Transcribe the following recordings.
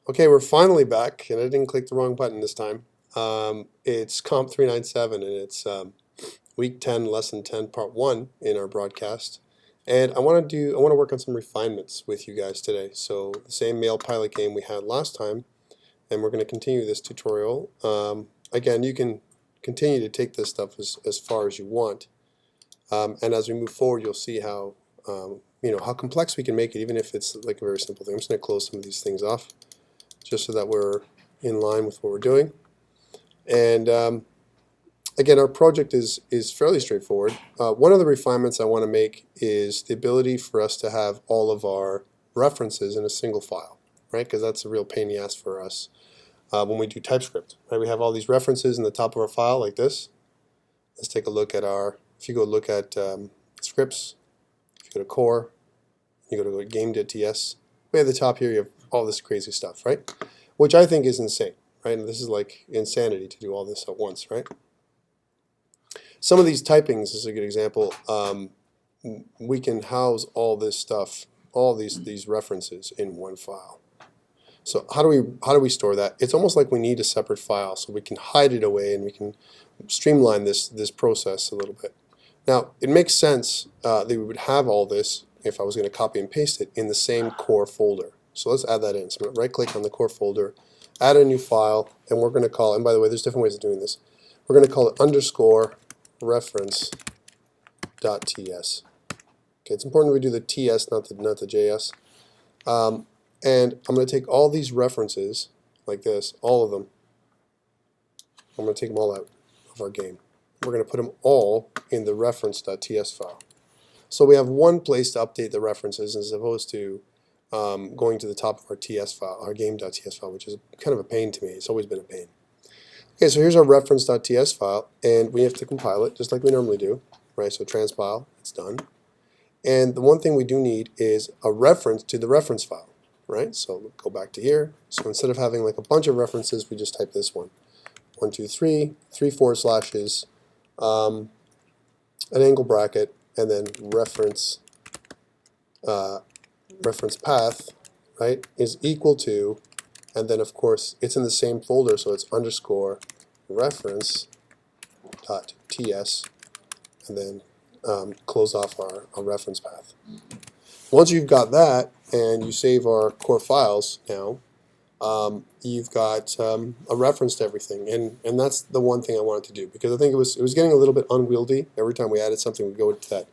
Okay, we're finally back, and I didn't click the wrong button this time. It's COMP397, and it's week 10, lesson 10, part 1 in our broadcast. And I want to work on some refinements with you guys today. So the same male pilot game we had last time, and we're going to continue this tutorial. Again, you can continue to take this stuff as far as you want. And as we move forward, you'll see how how complex we can make it, even if it's like a very simple thing. I'm just going to close some of these things off, just so that we're in line with what we're doing. And again, our project is fairly straightforward. One of the refinements I want to make is the ability for us to have all of our references in a single file, right? Because that's a real pain in the ass for us when we do TypeScript. Right? We have all these references in the top of our file like this. Let's take a look at if you go look at scripts, if you go to core, you go to game.ts, way at the top here you have all this crazy stuff, right? Which I think is insane, right? And this is like insanity to do all this at once, right? Some of these typings is a good example. We can house all this stuff, all these references in one file. So how do we store that? It's almost like we need a separate file so we can hide it away and we can streamline this process a little bit. Now, it makes sense that we would have all this, if I was going to copy and paste it, in the same core folder. So let's add that in. So I'm going to right click on the core folder, add a new file, and we're going to call, and by the way, there's different ways of doing this. We're going to call it underscore reference.ts. Okay, it's important we do the TS, not the JS. And I'm going to take all these references, like this, all of them. I'm going to take them all out of our game. We're going to put them all in the reference.ts file. So we have one place to update the references as opposed to going to the top of our TS file, our game.ts file, which is kind of a pain to me. It's always been a pain. Okay, so here's our reference.ts file, and we have to compile it just like we normally do, right? So transpile, it's done. And the one thing we do need is a reference to the reference file, right? So go back to here. So instead of having like a bunch of references, we just type this one. 1, 2, 3, 3 forward slashes, an angle bracket, and then reference path, right, is equal to, and then of course it's in the same folder, so it's underscore reference.ts, and then close off our reference path. Once you've got that and you save our core files now, you've got a reference to everything, and that's the one thing I wanted to do, because I think it was getting a little bit unwieldy. Every time we added something, we go to that.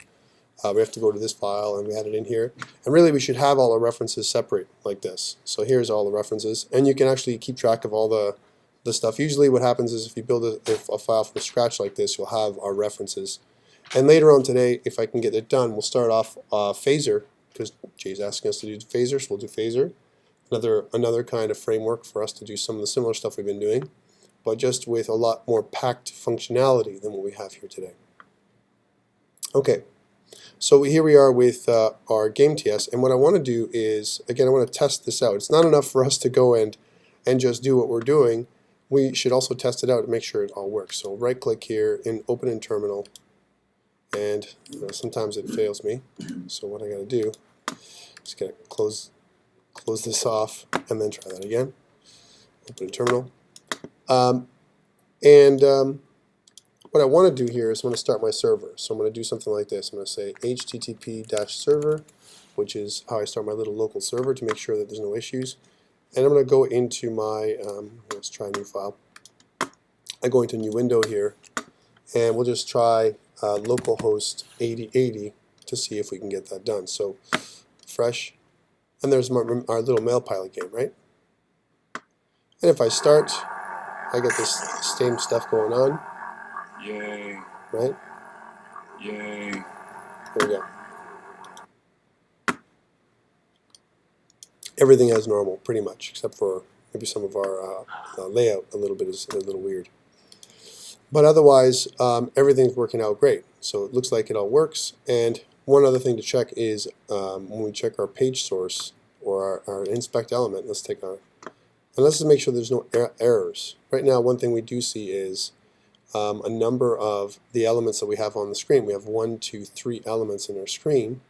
We have to go to this file and we add it in here. And really we should have all our references separate like this. So here's all the references, and you can actually keep track of all the stuff. Usually what happens is if you build a file from scratch like this, you'll have our references. And later on today, if I can get it done, we'll start off Phaser, because Jay's asking us to do Phaser, so we'll do Phaser. Another kind of framework for us to do some of the similar stuff we've been doing, but just with a lot more packed functionality than what we have here today. Okay. So here we are with our game TS, and what I want to do is, again, I want to test this out. It's not enough for us to go and just do what we're doing. We should also test it out to make sure it all works. So right click here and open in terminal, and sometimes it fails me. So what I got to do is get to close this off and then try that again. Open in terminal. What I want to do here is I'm going to start my server. So I'm going to do something like this. I'm going to say http-server, which is how I start my little local server to make sure that there's no issues. And I'm going to go into my, let's try a new file. I go into a new window here, and we'll just try localhost 8080 to see if we can get that done. So fresh, and there's our little mail pilot game, right? And if I start, I get this same stuff going on. Yay. Right? Yay. Here we go. Everything as normal, pretty much, except for maybe some of our layout a little bit is a little weird. But otherwise, everything's working out great. So it looks like it all works. And one other thing to check is when we check our page source or our inspect element, let's just make sure there's no errors. Right now, one thing we do see is a number of the elements that we have on the screen. We have 1, 2, 3 elements in our screen,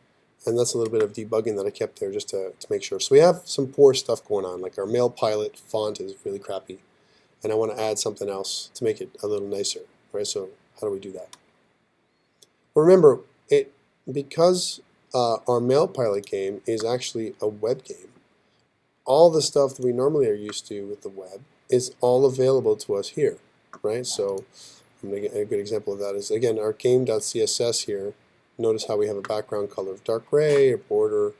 And that's a little bit of debugging that I kept there just to make sure. So we have some poor stuff going on, like our Mail Pilot font is really crappy, and I want to add something else to make it a little nicer, right? So how do we do that? Well, remember, because our Mail Pilot game is actually a web game, all the stuff that we normally are used to with the web is all available to us here, right? So I'm going to get a good example of that is, again, our game.css here. Notice how we have a background color of dark gray, or border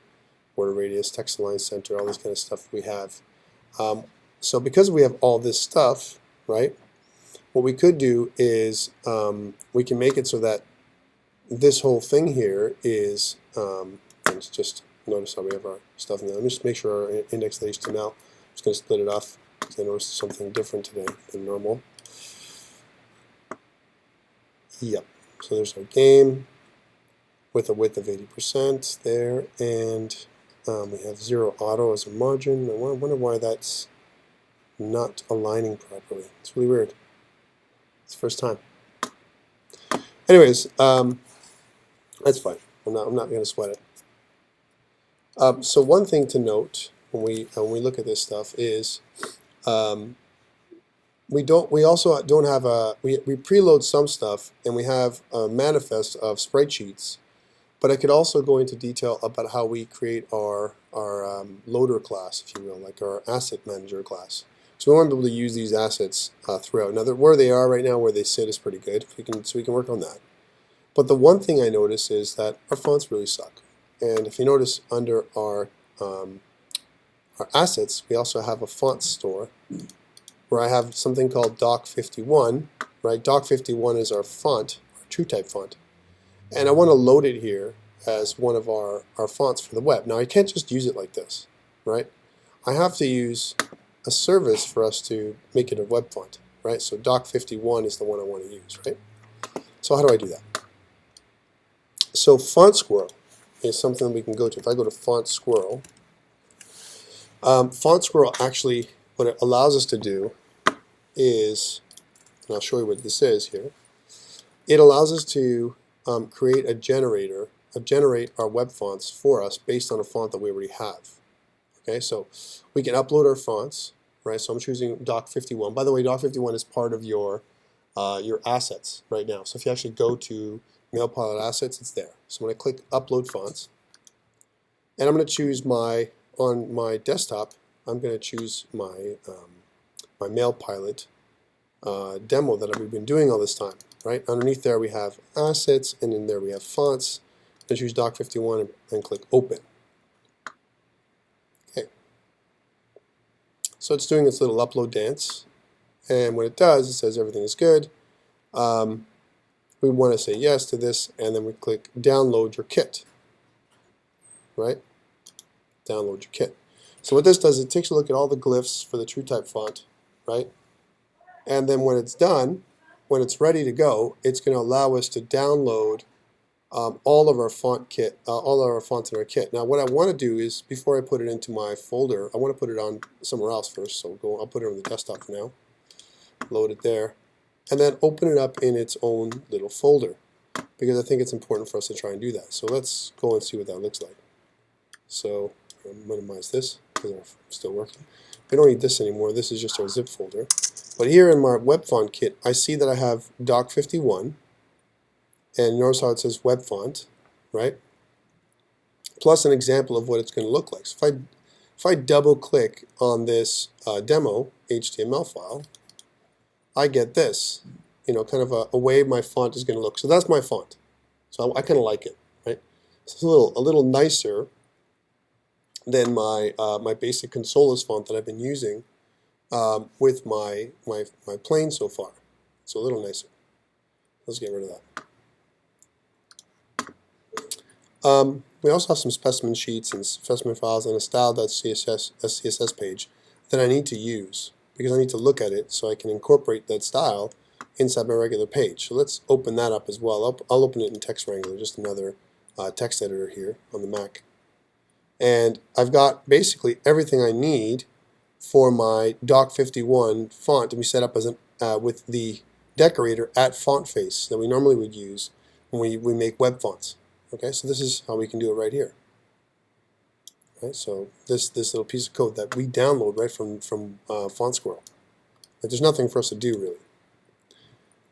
radius, text align center, all this kind of stuff we have. So because we have all this stuff, right, what we could do is we can make it so that this whole thing here is, let's just notice how we have our stuff in there. Let me just make sure our index.html, I'm just going to split it off because I noticed something different today than normal. Yep, so there's our game with a width of 80% there, and we have 0 auto as a margin. I wonder why that's not aligning properly. It's really weird. It's the first time. Anyways, that's fine. I'm not going to sweat it. So one thing to note when we look at this stuff is we also don't have we preload some stuff, and we have a manifest of sprite sheets. But I could also go into detail about how we create our loader class, if you will, like our asset manager class. So we want to be able to use these assets throughout. Now, where they are right now, where they sit, is pretty good. So we can work on that. But the one thing I notice is that our fonts really suck. And if you notice under our assets, we also have a font store where I have something called doc51. Right? Doc51 is our font, our TrueType font. And I want to load it here as one of our fonts for the web. Now I can't just use it like this, right? I have to use a service for us to make it a web font, right? So doc51 is the one I want to use, right? So how do I do that? So Font Squirrel is something we can go to. If I go to Font Squirrel actually, what it allows us to do is, and I'll show you what this is here, it allows us to create a generator, generate our web fonts for us based on a font that we already have. Okay, so we can upload our fonts, right? So I'm choosing doc51. By the way, doc51 is part of your assets right now. So if you actually go to Mail Pilot Assets, it's there. So I'm going to click Upload Fonts, and I'm going to choose on my desktop, I'm going to choose my my Mail Pilot demo that we've been doing all this time. Right? Underneath there we have assets, and in there we have fonts. I choose doc51 and click open. Okay. So it's doing its little upload dance, and when it does, it says everything is good. We want to say yes to this, and then we click download your kit. Right? Download your kit. So what this does, it takes a look at all the glyphs for the TrueType font, right? And then when it's done, when it's ready to go, it's going to allow us to download all of our font kit, all of our fonts in our kit. Now, what I want to do is, before I put it into my folder, I want to put it on somewhere else first. So I'll put it on the desktop for now. Load it there, and then open it up in its own little folder, because I think it's important for us to try and do that. So let's go and see what that looks like. So I'll minimize this because I'm still working. We don't need this anymore. This is just our zip folder. But here in my web font kit, I see that I have doc51, and notice how it says web font, right? Plus an example of what it's going to look like. So if I double click on this demo HTML file, I get this, kind of a way my font is going to look. So that's my font. So I kind of like it, right? It's a little nicer than my my basic Consolas font that I've been using with my plain so far. It's a little nicer. Let's get rid of that. We also have some specimen sheets and specimen files and a style.css page that I need to use because I need to look at it so I can incorporate that style inside my regular page. So let's open that up as well. I'll open it in Text Wrangler, just another text editor here on the Mac. And I've got basically everything I need for my doc51 font to be set up as with the decorator at font face that we normally would use when we make web fonts. Okay, so this is how we can do it right here. Okay, so this little piece of code that we download right from Font Squirrel. Like, there's nothing for us to do really.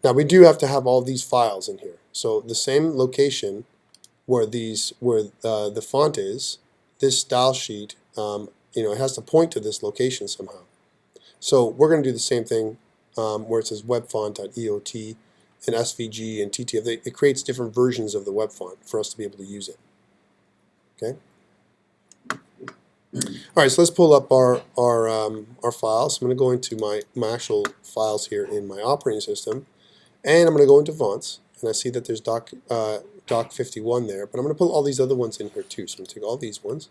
Now we do have to have all these files in here. So the same location where the font is, this style sheet, it has to point to this location somehow. So we're going to do the same thing where it says webfont.eot and SVG and TTF. It creates different versions of the web font for us to be able to use it. Okay. All right, so let's pull up our files. I'm going to go into my actual files here in my operating system, and I'm going to go into fonts, and I see that there's doc51 there, but I'm going to put all these other ones in here too. So I'm going to take all these ones,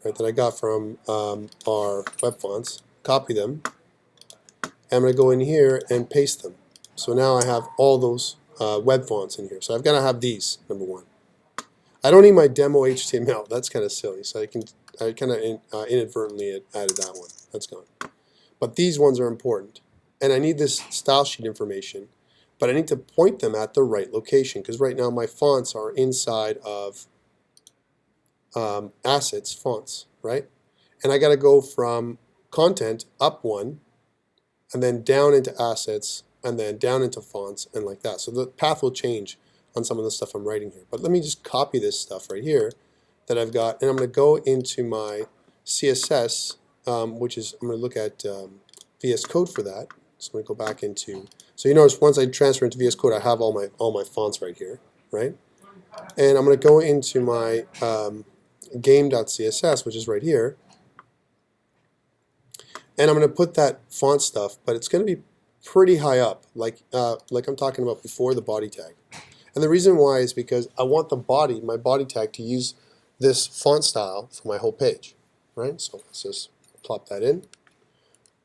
right, that I got from our web fonts, copy them, and I'm going to go in here and paste them. So now I have all those web fonts in here. So I've got to have these, number one. I don't need my demo HTML. That's kind of silly. So I kind of inadvertently added that one. That's gone. But these ones are important. And I need this style sheet information. But I need to point them at the right location. Because right now my fonts are inside of assets fonts, right? And I got to go from content up one, and then down into assets, and then down into fonts, and like that. So the path will change on some of the stuff I'm writing here. But let me just copy this stuff right here that I've got, and I'm going to go into my CSS, which is, I'm going to look at VS Code for that. So I'm going to go back into, so you notice once I transfer into VS Code, I have all my fonts right here, right? And I'm going to go into my game.css, which is right here, and I'm going to put that font stuff, but it's going to be pretty high up, like I'm talking about before the body tag. And the reason why is because I want my body tag to use this font style for my whole page, right? So let's just plop that in.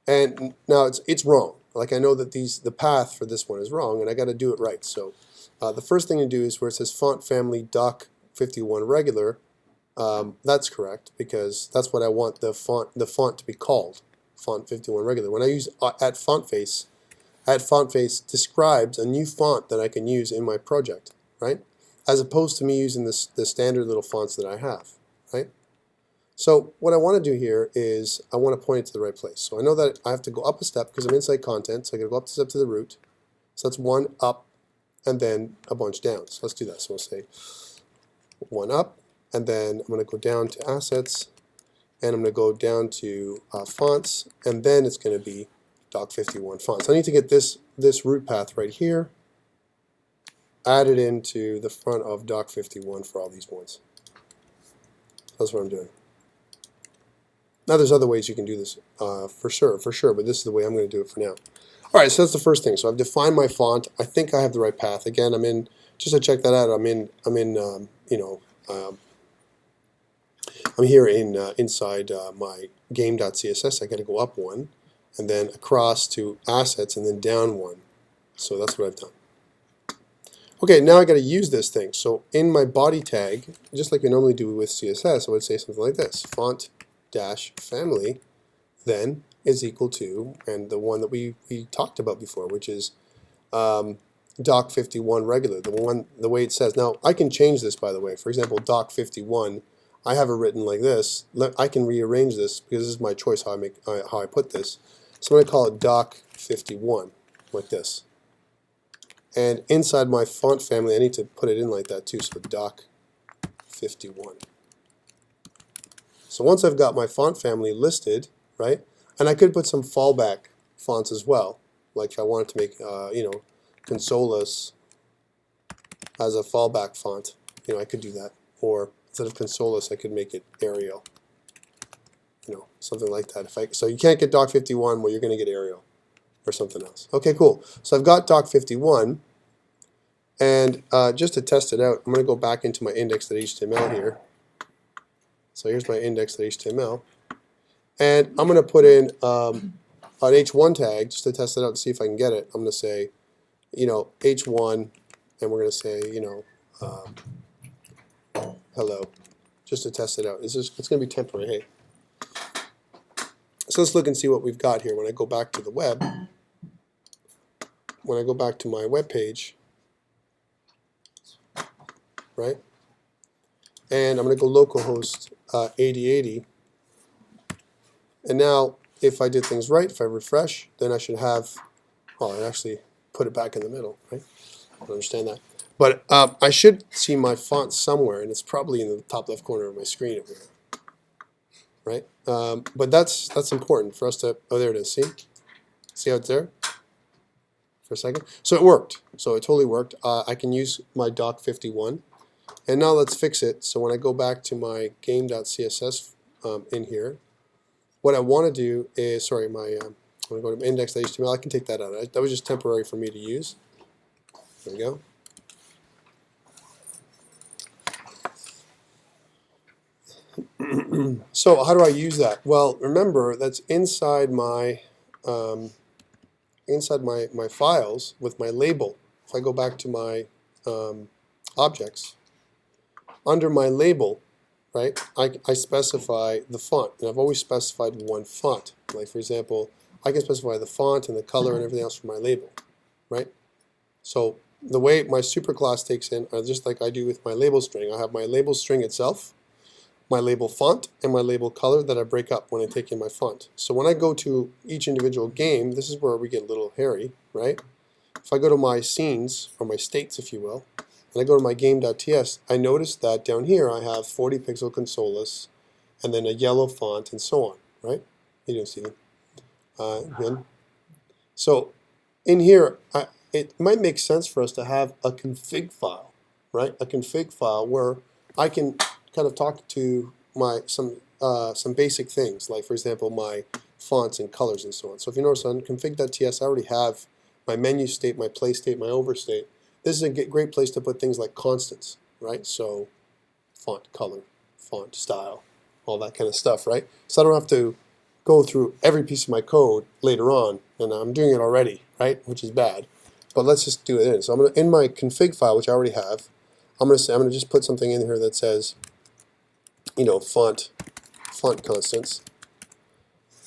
And now it's wrong. Like I know that the path for this one is wrong, and I got to do it right. So the first thing to do is where it says font family doc51 regular. That's correct because that's what I want the font to be called, font 51 regular. When I use at font face describes a new font that I can use in my project, right? As opposed to me using the standard little fonts that I have, right? So what I want to do here is I want to point it to the right place. So I know that I have to go up a step because I'm inside content, so I got to go up a step to the root. So that's one up and then a bunch down. So let's do that. So we'll say one up, and then I'm going to go down to assets, and I'm going to go down to fonts, and then it's going to be doc51 fonts. So I need to get this root path right here added into the front of doc51 for all these ones. That's what I'm doing. Now there's other ways you can do this for sure, but this is the way I'm going to do it for now. All right, so that's the first thing. So I've defined my font. I think I have the right path. Again, I'm in, just to check that out, I'm here inside my game.css. I got to go up one, and then across to assets, and then down one. So that's what I've done. Okay, now I got to use this thing. So in my body tag, just like we normally do with CSS, I would say something like this: font dash family then is equal to, and the one that we talked about before, which is doc51 regular, the way it says. Now I can change this, by the way. For example, doc51, I have it written like this. I can rearrange this because this is my choice how I put this. So I'm going to call it doc51 like this. And inside my font family, I need to put it in like that too. So doc51. So once I've got my font family listed, right, and I could put some fallback fonts as well, like if I wanted to make, Consolus as a fallback font, I could do that. Or instead of Consolus, I could make it Arial, something like that. So you can't get doc51, well, you're going to get Arial or something else. Okay, cool. So I've got doc51, and just to test it out, I'm going to go back into my index.html here. So here's my index.html, and I'm going to put in an h1 tag just to test it out to see if I can get it. I'm going to say, h1, and we're going to say, hello, just to test it out. It's going to be temporary. Hey. So let's look and see what we've got here. When I go back to the web, when I go back to my web page, right? And I'm going to go localhost 8080. And now, if I did things right, if I refresh, then I should have, oh, I actually put it back in the middle, right? I don't understand that. But I should see my font somewhere, and it's probably in the top left corner of my screen over here, right? But that's important for us to, oh, there it is, see? See how it's there? For a second. So it worked. So it totally worked. I can use my doc51. And now let's fix it. So when I go back to my game.css in here, what I want to do is, sorry, I'm going to go to index.html. I can take that out. That was just temporary for me to use. There we go. So how do I use that? Well, remember that's inside my my files with my label. If I go back to my objects, under my label, right, I specify the font, and I've always specified one font. Like for example, I can specify the font and the color and everything else for my label, right? So the way my superclass takes in are just like I do with my label string. I have my label string itself, my label font, and my label color that I break up when I take in my font. So when I go to each individual game, this is where we get a little hairy, right? If I go to my scenes, or my states if you will, and I go to my game.ts, I notice that down here I have 40 pixel consoles, and then a yellow font, and so on, right? You don't see them. Again. So in here, it might make sense for us to have a config file, right? A config file where I can kind of talk to my some basic things, like for example my fonts and colors and so on. So if you notice on config.ts, I already have my menu state, my play state, my over state. This is a great place to put things like constants, right? So font color, font style, all that kind of stuff, right? So I don't have to go through every piece of my code later on, and I'm doing it already, right? Which is bad. But let's just do it in. So I'm going to, in my config file, which I already have, I'm going to just put something in here that says, you know, font constants,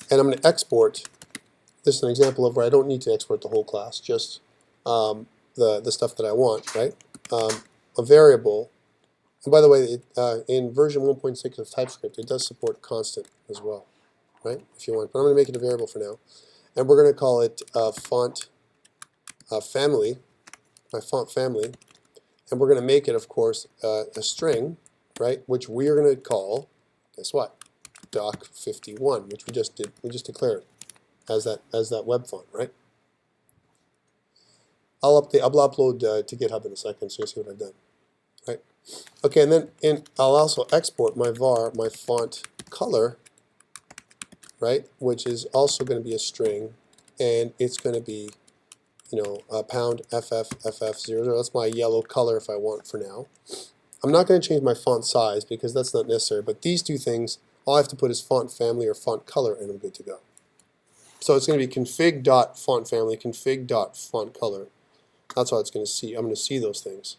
and I'm going to export. This is an example of where I don't need to export the whole class, just the stuff that I want, right? A variable. And by the way, in version 1.6 of TypeScript, it does support constant as well, right? If you want, but I'm going to make it a variable for now, and we're going to call it font family, my font family, and we're going to make it, of course, a string, right? Which we are going to call, guess what? Doc51, which we just did. We just declared as that web font, right? I'll upload to GitHub in a second, so you'll see what I've done, right? Okay, and then I'll also export my var, my font color, right? Which is also going to be a string, and it's going to be, you know, pound FFFF00. That's my yellow color if I want for now. I'm not going to change my font size because that's not necessary, but these two things, all I have to put is font family or font color, and I'm good to go. So it's going to be config.fontFamily, config.fontColor. That's how it's going to see. I'm going to see those things.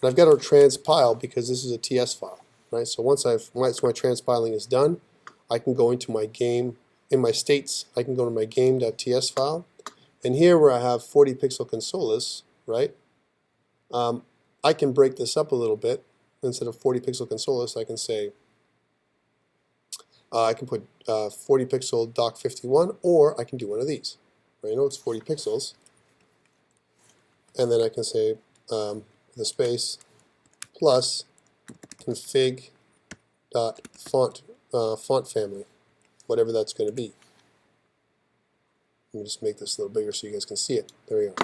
And I've got to transpile because this is a TS file, right? So once my transpiling is done, I can go into my game, in my states, I can go to my game.ts file. And here where I have 40 pixel consoles, right? I can break this up a little bit. Instead of 40 pixel consoles, I can say, I can put 40 pixel doc51, or I can do one of these. Right? You know it's 40 pixels. And then I can say the space plus config dot font family, whatever that's going to be. Let me just make this a little bigger so you guys can see it. There we go.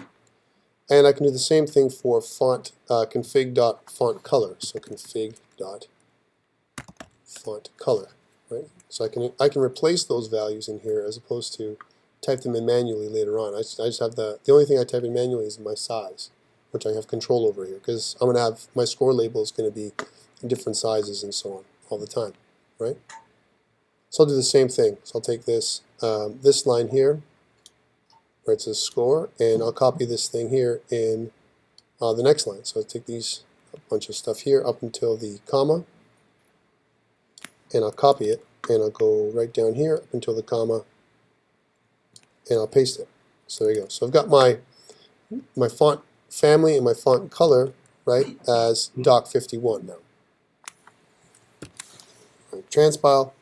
And I can do the same thing for font config.fontColor. So config.fontColor, right? So I can replace those values in here as opposed to type them in manually later on. I just have the only thing I type in manually is my size, which I have control over here because I'm going to have my score label is going to be in different sizes and so on all the time, right? So I'll do the same thing. So I'll take this this line here, where it says score, and I'll copy this thing here in the next line. So I'll take a bunch of stuff here up until the comma, and I'll copy it, and I'll go right down here up until the comma, and I'll paste it. So there you go. So I've got my font family and my font color right, as doc51 now. Right, transpile,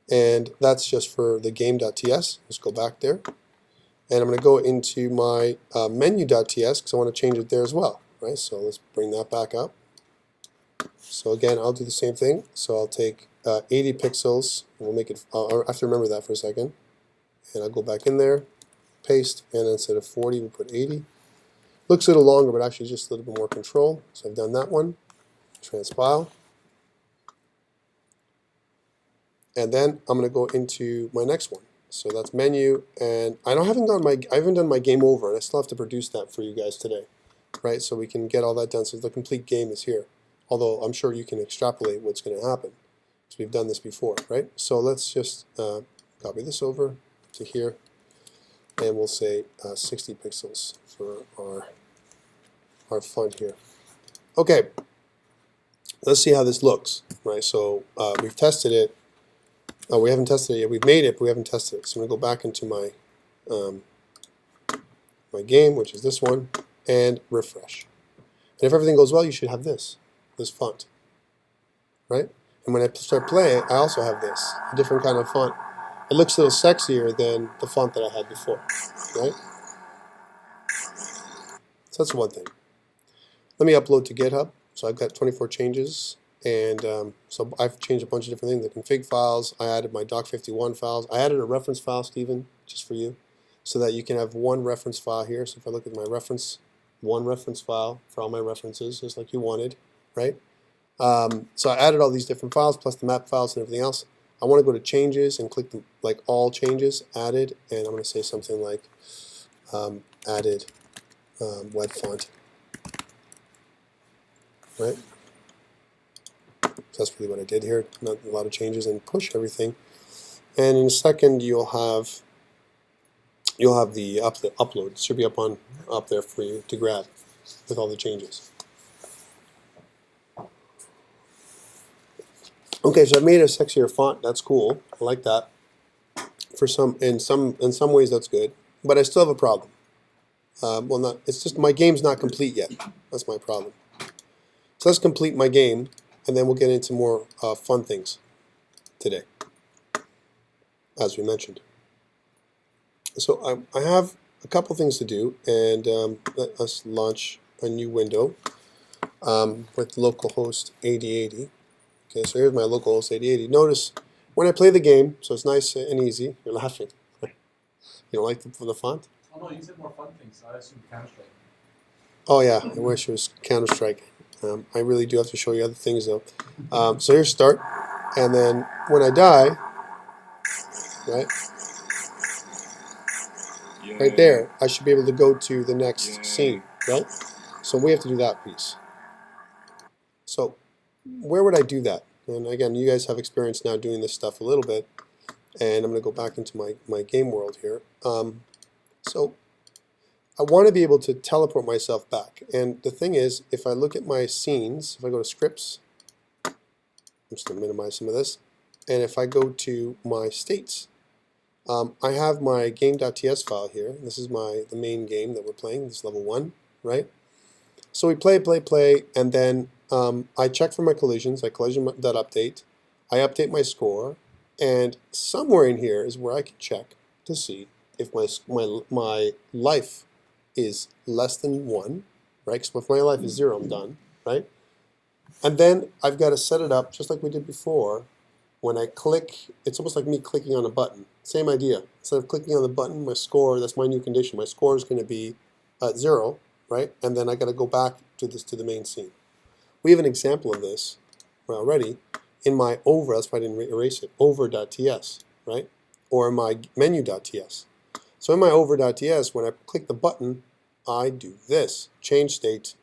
and that's just for the game.ts. Let's go back there. And I'm going to go into my menu.ts because I want to change it there as well, right? So let's bring that back up. So again, I'll do the same thing. So I'll take 80 pixels, and we'll make it, I have to remember that for a second. And I'll go back in there, paste, and instead of 40, we'll put 80. Looks a little longer, but actually just a little bit more control. So I've done that one. Transpile. And then I'm going to go into my next one. So that's menu, and I haven't done my game over, and I still have to produce that for you guys today, right? So we can get all that done. So the complete game is here. Although I'm sure you can extrapolate what's going to happen, because we've done this before, right? So let's just copy this over to here, and we'll say 60 pixels for our font here. Okay, let's see how this looks, right? So we've tested it. Oh, we haven't tested it yet. We've made it, but we haven't tested it. So I'm going to go back into my my game, which is this one, and refresh. And if everything goes well, you should have this font, right? And when I start playing, I also have this, a different kind of font. It looks a little sexier than the font that I had before, right? So that's one thing. Let me upload to GitHub. So I've got 24 changes. And so I've changed a bunch of different things, the config files. I added my doc51 files. I added a reference file, Stephen, just for you, so that you can have one reference file here. So if I look at my one reference file for all my references, just like you wanted, right? So I added all these different files, plus the map files and everything else. I want to go to changes and click like all changes, added, and I'm going to say something like added web font, right? So that's really what I did here. Not a lot of changes, and push everything. And in a second, you'll have the upload. It should be up there for you to grab with all the changes. Okay, so I've made a sexier font. That's cool. I like that. In some ways, that's good. But I still have a problem. Well, it's just my game's not complete yet. That's my problem. So let's complete my game, and then we'll get into more fun things today, as we mentioned. So I have a couple things to do, and let us launch a new window with localhost 8080. Okay, so here's my localhost 8080. Notice when I play the game, so it's nice and easy. You're laughing. You don't like the font? Oh no, you said more fun things, so I assumed Counter-Strike. Oh yeah, I wish it was Counter-Strike. I really do have to show you other things though. So here's start, and then when I die, right, Yay. right there, I should be able to go to the next scene, right? So we have to do that piece. So where would I do that? And again, you guys have experience now doing this stuff a little bit, and I'm going to go back into my game world here. So I want to be able to teleport myself back. And the thing is, if I look at my scenes, if I go to scripts, I'm just going to minimize some of this, and if I go to my states, I have my game.ts file here. This is the main game that we're playing. This is level 1, right? So we play, and then I check for my collisions. I collision.update. I update my score, and somewhere in here is where I can check to see if my life is less than 1, right? Because if my life is 0, I'm done, right? And then I've got to set it up just like we did before. When I click, it's almost like me clicking on a button. Same idea. Instead of clicking on the button, my score, that's my new condition. My score is going to be at 0, right? And then I got to go back to the main scene. We have an example of this already in my over, that's why I didn't erase it, over.ts, right? Or my menu.ts. So in my over.ts, when I click the button, I do this, change state.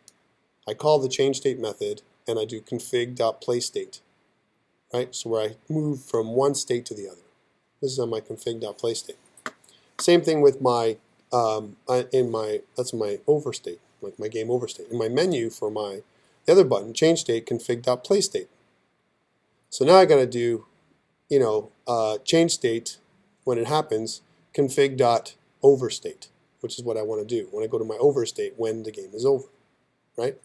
I call the change state method, and I do config.playstate, right? So where I move from one state to the other. This is on my config.playstate. Same thing with my, that's my over state, like my game over state. In my menu for the other button, change state, config.playstate. So now I got to do, change state when it happens, config.overstate, which is what I want to do when I go to my overstate when the game is over, right?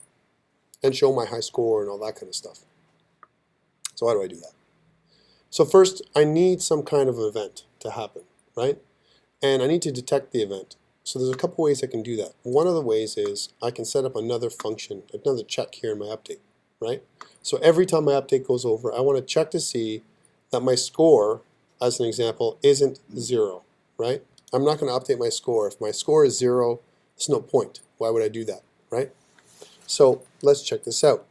and show my high score and all that kind of stuff. So how do I do that? So first, I need some kind of event to happen, right? And I need to detect the event. So there's a couple ways I can do that. One of the ways is I can set up another function, another check here in my update, right? So every time my update goes over, I want to check to see that my score, as an example, isn't 0, right? I'm not going to update my score. If my score is 0, there's no point. Why would I do that, right? So let's check this out.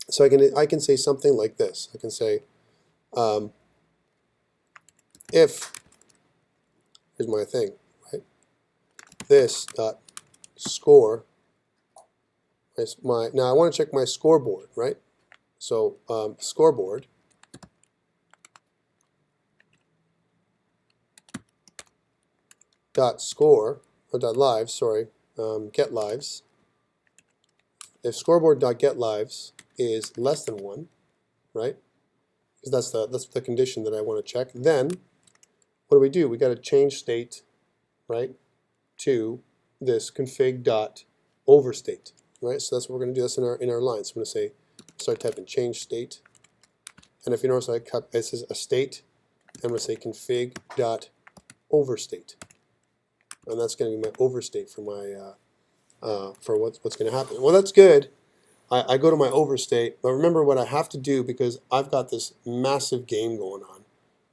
So I can say something like this. I can say if, here's my thing, right? This dot score is my, now I want to check my scoreboard, right? So scoreboard dot score, or dot lives, sorry, get lives. If scoreboard dot get lives is less than 1, right? Because that's the condition that I want to check. Then what do? We got to change state, right, to this config dot overstate, right? So that's what we're going to do. That's in our line. So I'm going to say, start typing change state, and if you notice, I cut this is a state. I'm going to say config dot overstate, and that's going to be my overstate for my for what's going to happen. Well, that's good. I go to my overstate, but remember what I have to do, because I've got this massive game going on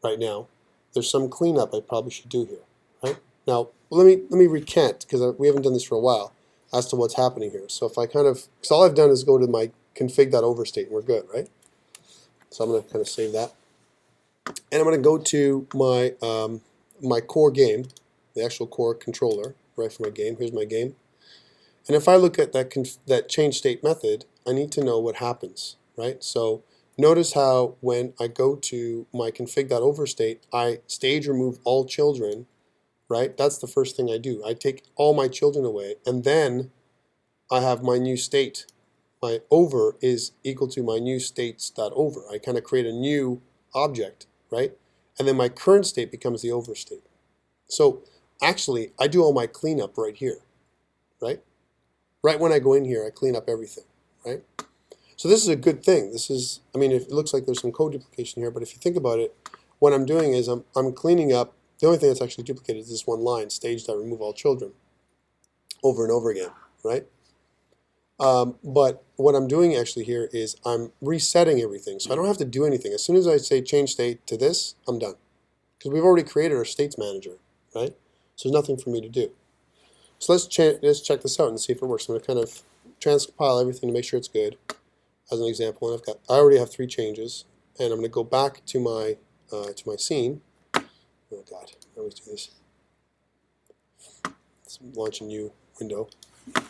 right now. There's some cleanup I probably should do here, right? Now, let me recant, because we haven't done this for a while, as to what's happening here. So if I because all I've done is go to my config.overstate, and we're good, right? So I'm going to kind of save that. And I'm going to go to my, my core game, the actual core controller, right, for my game. Here's my game. And if I look at that change state method, I need to know what happens, right? So notice how when I go to my config.overstate, I stage remove all children, right? That's the first thing I do. I take all my children away, and then I have my new state. My over is equal to my new states.over. I kind of create a new object, right? And then my current state becomes the overstate. So actually, I do all my cleanup right here, right? Right when I go in here, I clean up everything, right? So this is a good thing. This is, I mean, it looks like there's some code duplication here, but if you think about it, what I'm doing is I'm cleaning up. The only thing that's actually duplicated is this one line, stage.remove all children, over and over again, right? But what I'm doing actually here is I'm resetting everything, so I don't have to do anything. As soon as I say change state to this, I'm done, because we've already created our states manager, right? So there's nothing for me to do. So let's check this out and see if it works. I'm going to kind of transpile everything to make sure it's good, as an example. And I already have 3 changes, and I'm going to go back to my scene. Oh God, I always do this. Let's launch a new window,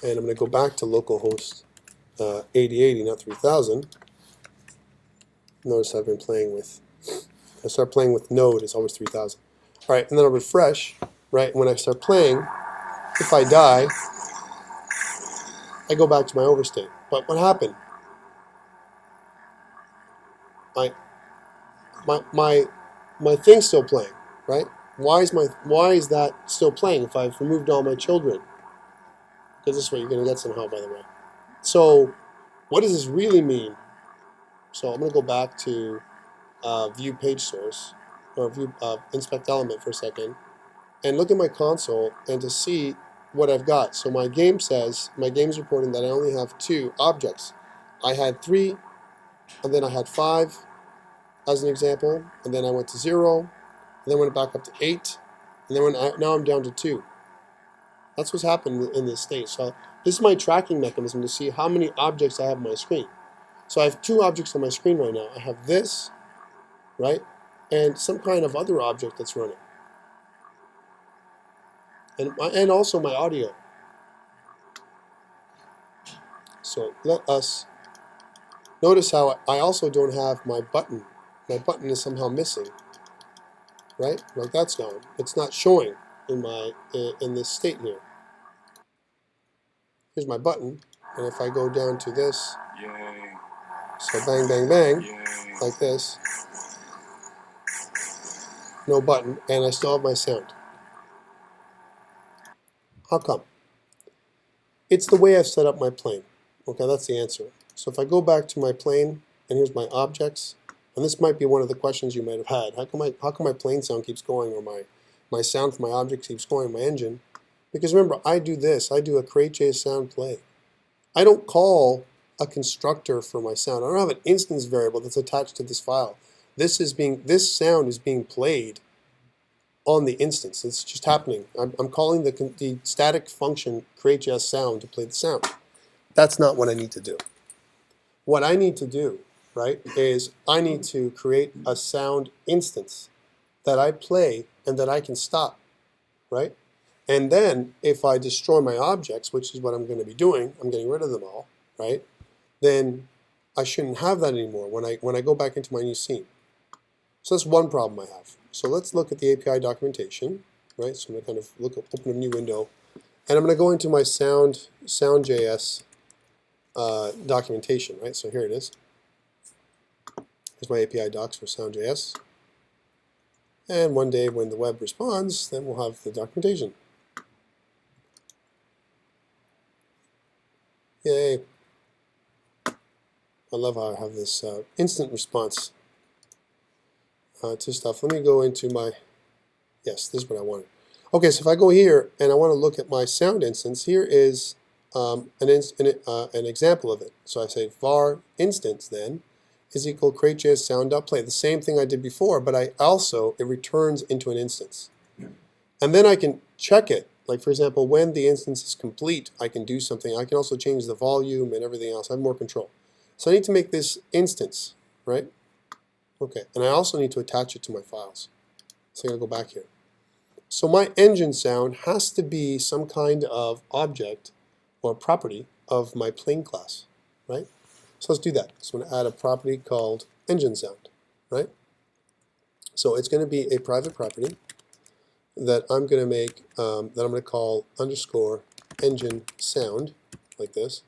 and I'm going to go back to localhost 8080, not 3000. Notice I've been playing with. I start playing with node, it's always 3000. All right, and then I'll refresh. Right when I start playing. If I die, I go back to my overstate. But what happened? My thing's still playing, right? Why is that still playing if I've removed all my children? Because this is what you're going to get somehow, by the way. So what does this really mean? So I'm going to go back to view page source, or view inspect element for a second, and look at my console and to see what I've got. So my game says, my game's reporting that I only have 2 objects. I had 3, and then I had 5 as an example, and then I went to 0, and then went back up to 8, and then now I'm down to 2. That's what's happened in this state. So this is my tracking mechanism to see how many objects I have on my screen. So I have 2 objects on my screen right now. I have this, right, and some kind of other object that's running. And also my audio. So let us notice how I also don't have my button. My button is somehow missing, right? Like that's gone. It's not showing in this state here. Here's my button, and if I go down to this, Yay. so bang, bang, bang, Yay. like this, no button, and I still have my sound. How come? It's the way I've set up my plane. Okay, that's the answer. So if I go back to my plane, and here's my objects, and this might be one of the questions you might have had. How come my plane sound keeps going, or my sound from my object keeps going in my engine? Because remember, I do this. I do a create.js sound play. I don't call a constructor for my sound. I don't have an instance variable that's attached to this file. This sound is being played on the instance. It's just happening. I'm calling the static function create.js sound to play the sound. That's not what I need to do. What I need to do, right, is I need to create a sound instance that I play and that I can stop, right? And then if I destroy my objects, which is what I'm going to be doing, I'm getting rid of them all, right? Then I shouldn't have that anymore when I go back into my new scene. So that's one problem I have. So let's look at the API documentation, right? So I'm going to kind of open a new window, and I'm going to go into my sound.js documentation, right? So here it is. Here's my API docs for sound.js. And one day when the web responds, then we'll have the documentation. Yay. I love how I have this instant response to stuff. Let me go into my, yes, this is what I wanted. Okay, so if I go here and I want to look at my sound instance, here is an example of it. So I say var instance then is equal create.js sound.play. The same thing I did before, but it returns into an instance. And then I can check it. Like for example, when the instance is complete, I can do something. I can also change the volume and everything else. I have more control. So I need to make this instance, right? Okay, and I also need to attach it to my files. So I'm going to go back here. So my engine sound has to be some kind of object or property of my plane class, right? So let's do that. So I'm going to add a property called engine sound, right? So it's going to be a private property that I'm going to make, that I'm going to call underscore engine sound, like this.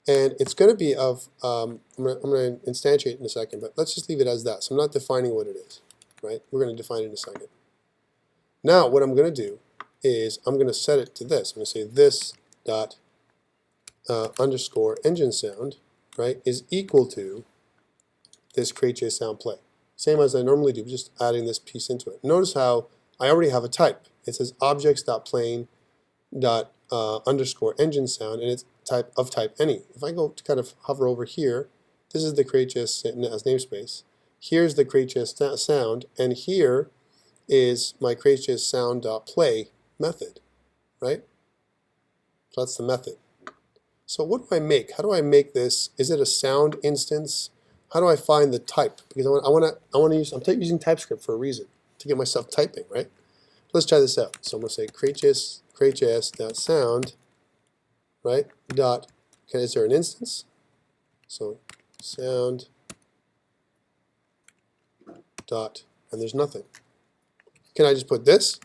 And it's going to be of, I'm going to instantiate it in a second, but let's just leave it as that. So I'm not defining what it is, right? We're going to define it in a second. Now what I'm going to do is I'm going to set it to this. I'm going to say this dot underscore engine sound, right, is equal to this create.js sound play. Same as I normally do, just adding this piece into it. Notice how I already have a type. It says objects.plane dot underscore engine sound, and it's type any. If I go to kind of hover over here, this is the create.js as namespace. Here's the create.js sound, and here is my create.js sound.play method, right? So that's the method. So what do I make? How do I make this? Is it a sound instance? How do I find the type? Because I'm using TypeScript for a reason, to get myself typing, right? Let's try this out. So I'm going to say create.js.sound, right? Dot. Okay, is there an instance? So sound dot, and there's nothing. Can I just put this?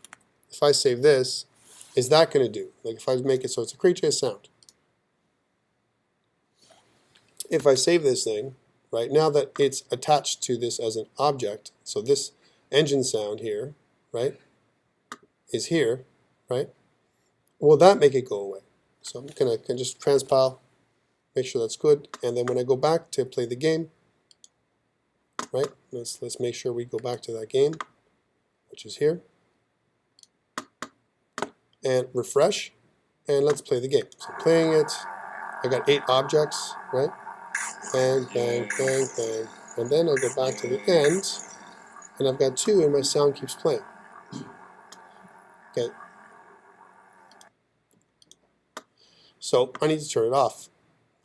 If I save this, is that going to do? Like if I make it so it's a create.js sound. If I save this thing, right, now that it's attached to this as an object, so this engine sound here, right, is here, right, will that make it go away? So I'm going to just transpile, make sure that's good, and then when I go back to play the game, right, let's make sure we go back to that game, which is here, and refresh, and let's play the game. So playing it, I got 8 objects, right? Bang, bang, bang, bang. And then I go back to the end, and I've got 2, and my sound keeps playing. Okay. So I need to turn it off.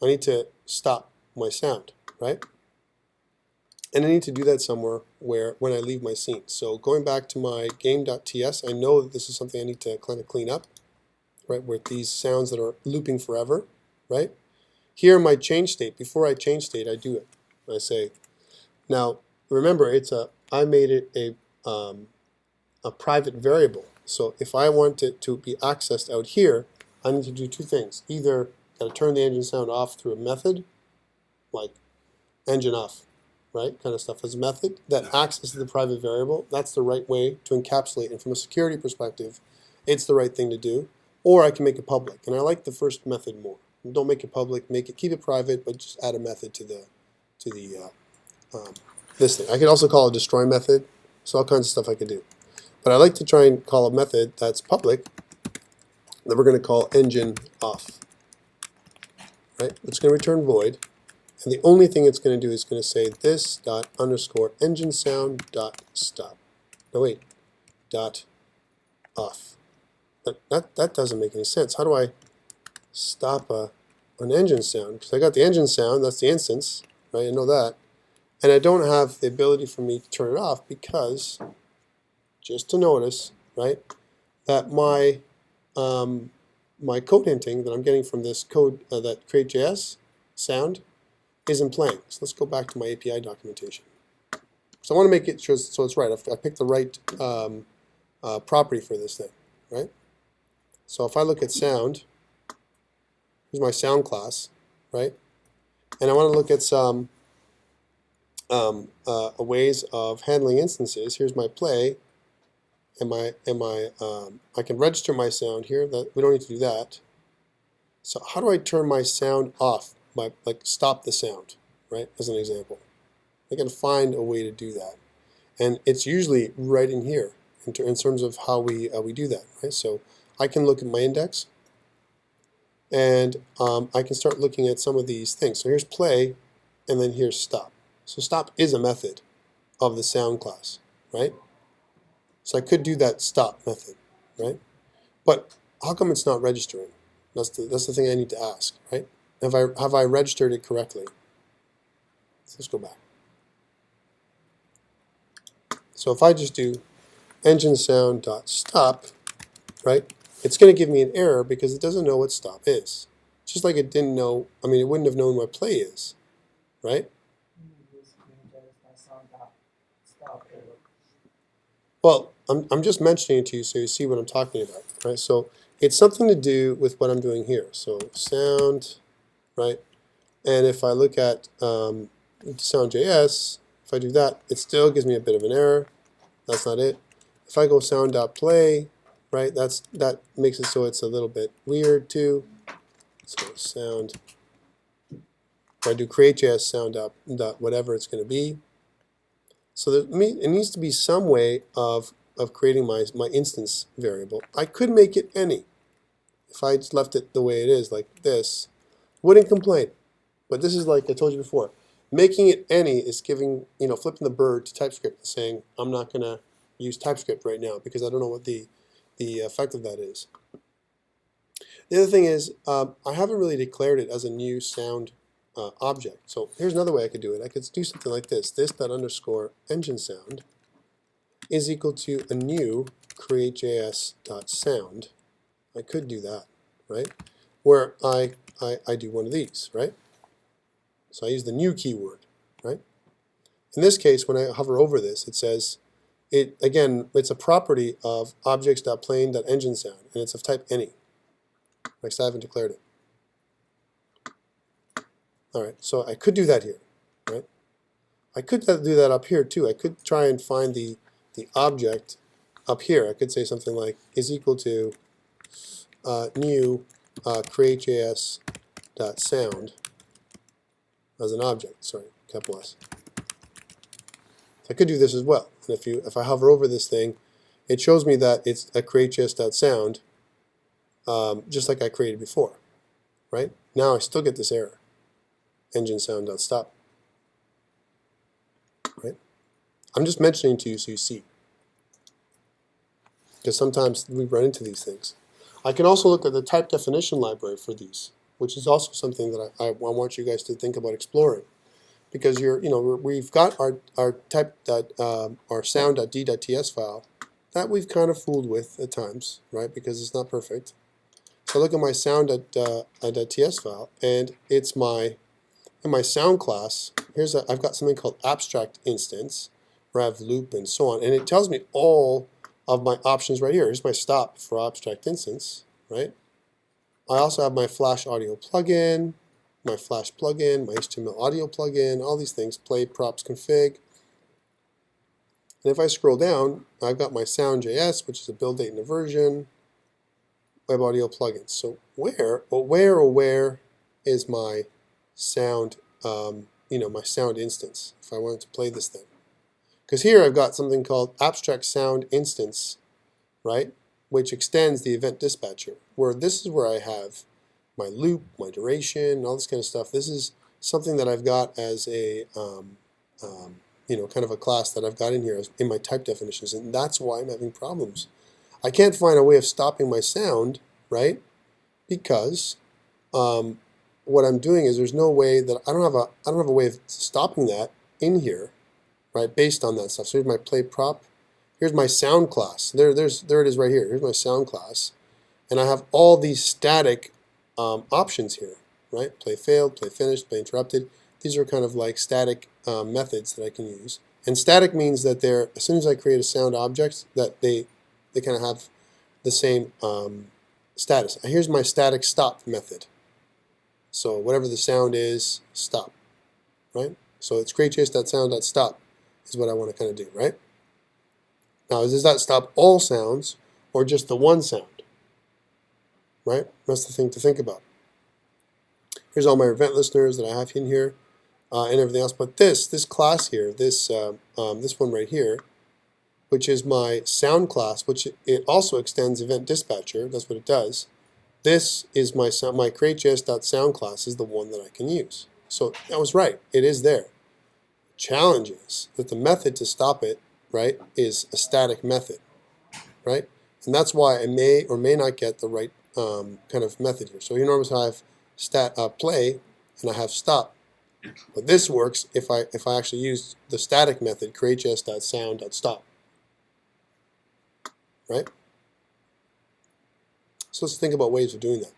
I need to stop my sound, right? And I need to do that somewhere when I leave my scene. So going back to my game.ts, I know that this is something I need to kind of clean up, right? With these sounds that are looping forever, right? Here, my change state. Before I change state, I do it. I say, now remember, I made it a private variable. So if I want it to be accessed out here, I need to do 2 things. Either got to turn the engine sound off through a method, like engine off, right? Kind of stuff as a method that accesses the private variable. That's the right way to encapsulate. And from a security perspective, it's the right thing to do. Or I can make it public. And I like the first method more. Don't make it public. Keep it private, but just add a method to the this thing. I could also call it a destroy method. So all kinds of stuff I could do. But I like to try and call a method that's public that we're going to call engine off. Right? It's going to return void. And the only thing it's going to do is going to say this dot underscore engine sound dot stop. No wait, dot off. But that doesn't make any sense. How do I stop an engine sound? Because I got the engine sound, that's the instance, right? I know that. And I don't have the ability for me to turn it off because, just to notice, right, that my my code hinting that I'm getting from this code, that create.js sound, isn't playing. So let's go back to my API documentation. So I want to make it sure so it's right. I picked the right property for this thing, right? So if I look at sound, here's my sound class, right? And I want to look at some ways of handling instances. Here's my play, and I can register my sound here. That we don't need to do that. So how do I turn my sound off? By like stop the sound, right? As an example, I can find a way to do that, and it's usually right in here in terms of how we do that, right? So I can look at my index, and I can start looking at some of these things. So here's play, and then here's stop. So stop is a method of the sound class, right? So I could do that stop method, right? But how come it's not registering? That's the thing I need to ask, right? Have I registered it correctly? So let's go back. So if I just do engine sound dot stop, right? It's going to give me an error because it doesn't know what stop is. Just like it didn't know, I mean, it wouldn't have known what play is, right? Well, I'm just mentioning it to you so you see what I'm talking about, right? So it's something to do with what I'm doing here. So sound, right? And if I look at sound.js, if I do that, it still gives me a bit of an error. That's not it. If I go sound.play, right, that makes it so it's a little bit weird too. So sound, if I do create.js sound dot whatever it's going to be. So it needs to be some way of creating my instance variable. I could make it any. If I just left it the way it is, like this, wouldn't complain. But this is like I told you before. Making it any is giving, flipping the bird to TypeScript, saying I'm not going to use TypeScript right now because I don't know what the effect of that is. The other thing is I haven't really declared it as a new sound object. So here's another way I could do it. I could do something like this. This dot underscore engine sound is equal to a new create.js dot sound. I could do that, right? Where I do one of these, right? So I use the new keyword, right? In this case, when I hover over this, it says, again, it's a property of objects.plane.engine sound, and it's of type any. Like, so I haven't declared it. All right, so I could do that here, right? I could do that up here too. I could try and find the object up here. I could say something like is equal to new create.js dot sound as an object. Sorry, capital S. So I could do this as well. And if I hover over this thing, it shows me that it's a create.js dot sound, just like I created before, right? Now I still get this error. Engine sound dot stop. Right? I'm just mentioning to you so you see. Because sometimes we run into these things. I can also look at the type definition library for these, which is also something that I want you guys to think about exploring. Because we've got our type our sound.d.ts file that we've kind of fooled with at times, right? Because it's not perfect. So I look at my sound.ts file, and it's in my sound class. I've got something called abstract instance, where I have loop and so on, and it tells me all of my options right here. Here's my stop for abstract instance, right? I also have my Flash audio plugin, my Flash plugin, my HTML audio plugin, all these things, play, props, config. And if I scroll down, I've got my sound.js, which is a build date and a version, web audio plugins. So where is my sound, my sound instance, if I wanted to play this thing. Because here I've got something called abstract sound instance, right, which extends the event dispatcher, where this is where I have my loop, my duration, all this kind of stuff. This is something that I've got as a, kind of a class that I've got in here in my type definitions, and that's why I'm having problems. I can't find a way of stopping my sound, right, because what I'm doing is there's no way that I don't have a way of stopping that in here, right, based on that stuff. So here's my play prop. Here's my sound class. There it is right here. Here's my sound class, and I have all these static options here, right? Play failed, play finished, play interrupted. These are kind of like static methods that I can use. And static means that they're, as soon as I create a sound object, that they kind of have the same status. Here's my static stop method. So whatever the sound is, stop, right? So it's create.sound.stop is what I want to kind of do, right? Now, does that stop all sounds or just the one sound, right? That's the thing to think about. Here's all my event listeners that I have in here and everything else. But this class here, this one right here, which is my sound class, which it also extends event dispatcher. That's what it does. This is my create.js.sound class is the one that I can use. So I was right. It is there. Challenge is that the method to stop it, right, is a static method, right? And that's why I may or may not get the right kind of method here. So you notice I have play and I have stop. But this works if I actually use the static method create.sound.stop, right? So let's think about ways of doing that.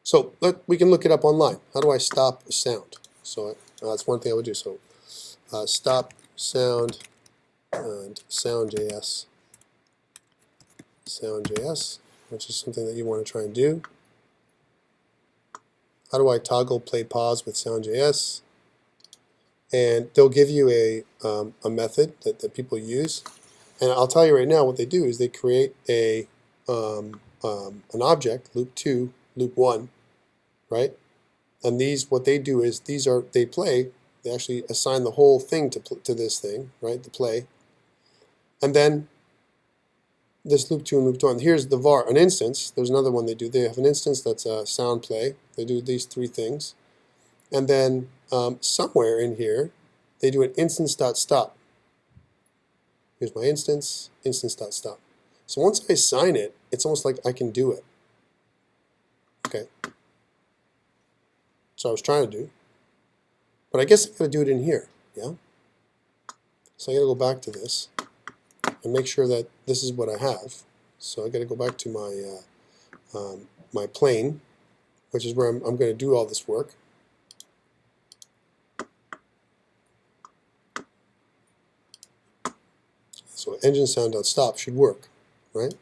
So we can look it up online. How do I stop a sound? So that's one thing I would do. So stop sound and sound.js, which is something that you want to try and do. How do I toggle play pause with sound.js? And they'll give you a method that people use. And I'll tell you right now what they do is they create an object, loop 2, loop 1, right? And what they do is they actually assign the whole thing to this thing, right, the play. And then this loop 2 and loop 1. Here's the var, an instance. There's another one they do. They have an instance that's a sound play. They do these three things. And then somewhere in here, they do an instance.stop. Here's my instance, instance.stop. So once I assign it, it's almost like I can do it. Okay. So I was trying to do. But I guess I gotta do it in here, yeah? So I gotta go back to this and make sure that this is what I have. So I gotta go back to my my plane, which is where I'm going to do all this work. So engine sound.stop should work, right?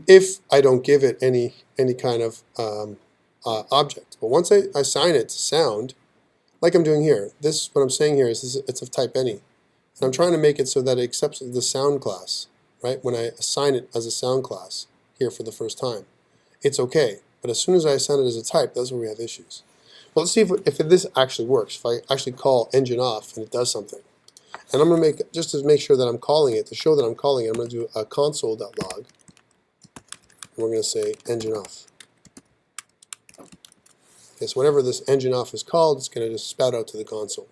If I don't give it any kind of object. But once I assign it to sound, like I'm doing here, what I'm saying here is it's of type any. And I'm trying to make it so that it accepts the sound class, right? When I assign it as a sound class here for the first time, it's okay. But as soon as I assign it as a type, that's where we have issues. Well, let's see if this actually works. If I actually call engine off and it does something. And I'm going to just to make sure that I'm calling it, to show that I'm calling it, I'm going to do a console.log. And we're going to say engine off. Okay, so whenever this engine off is called, it's going to just spout out to the console.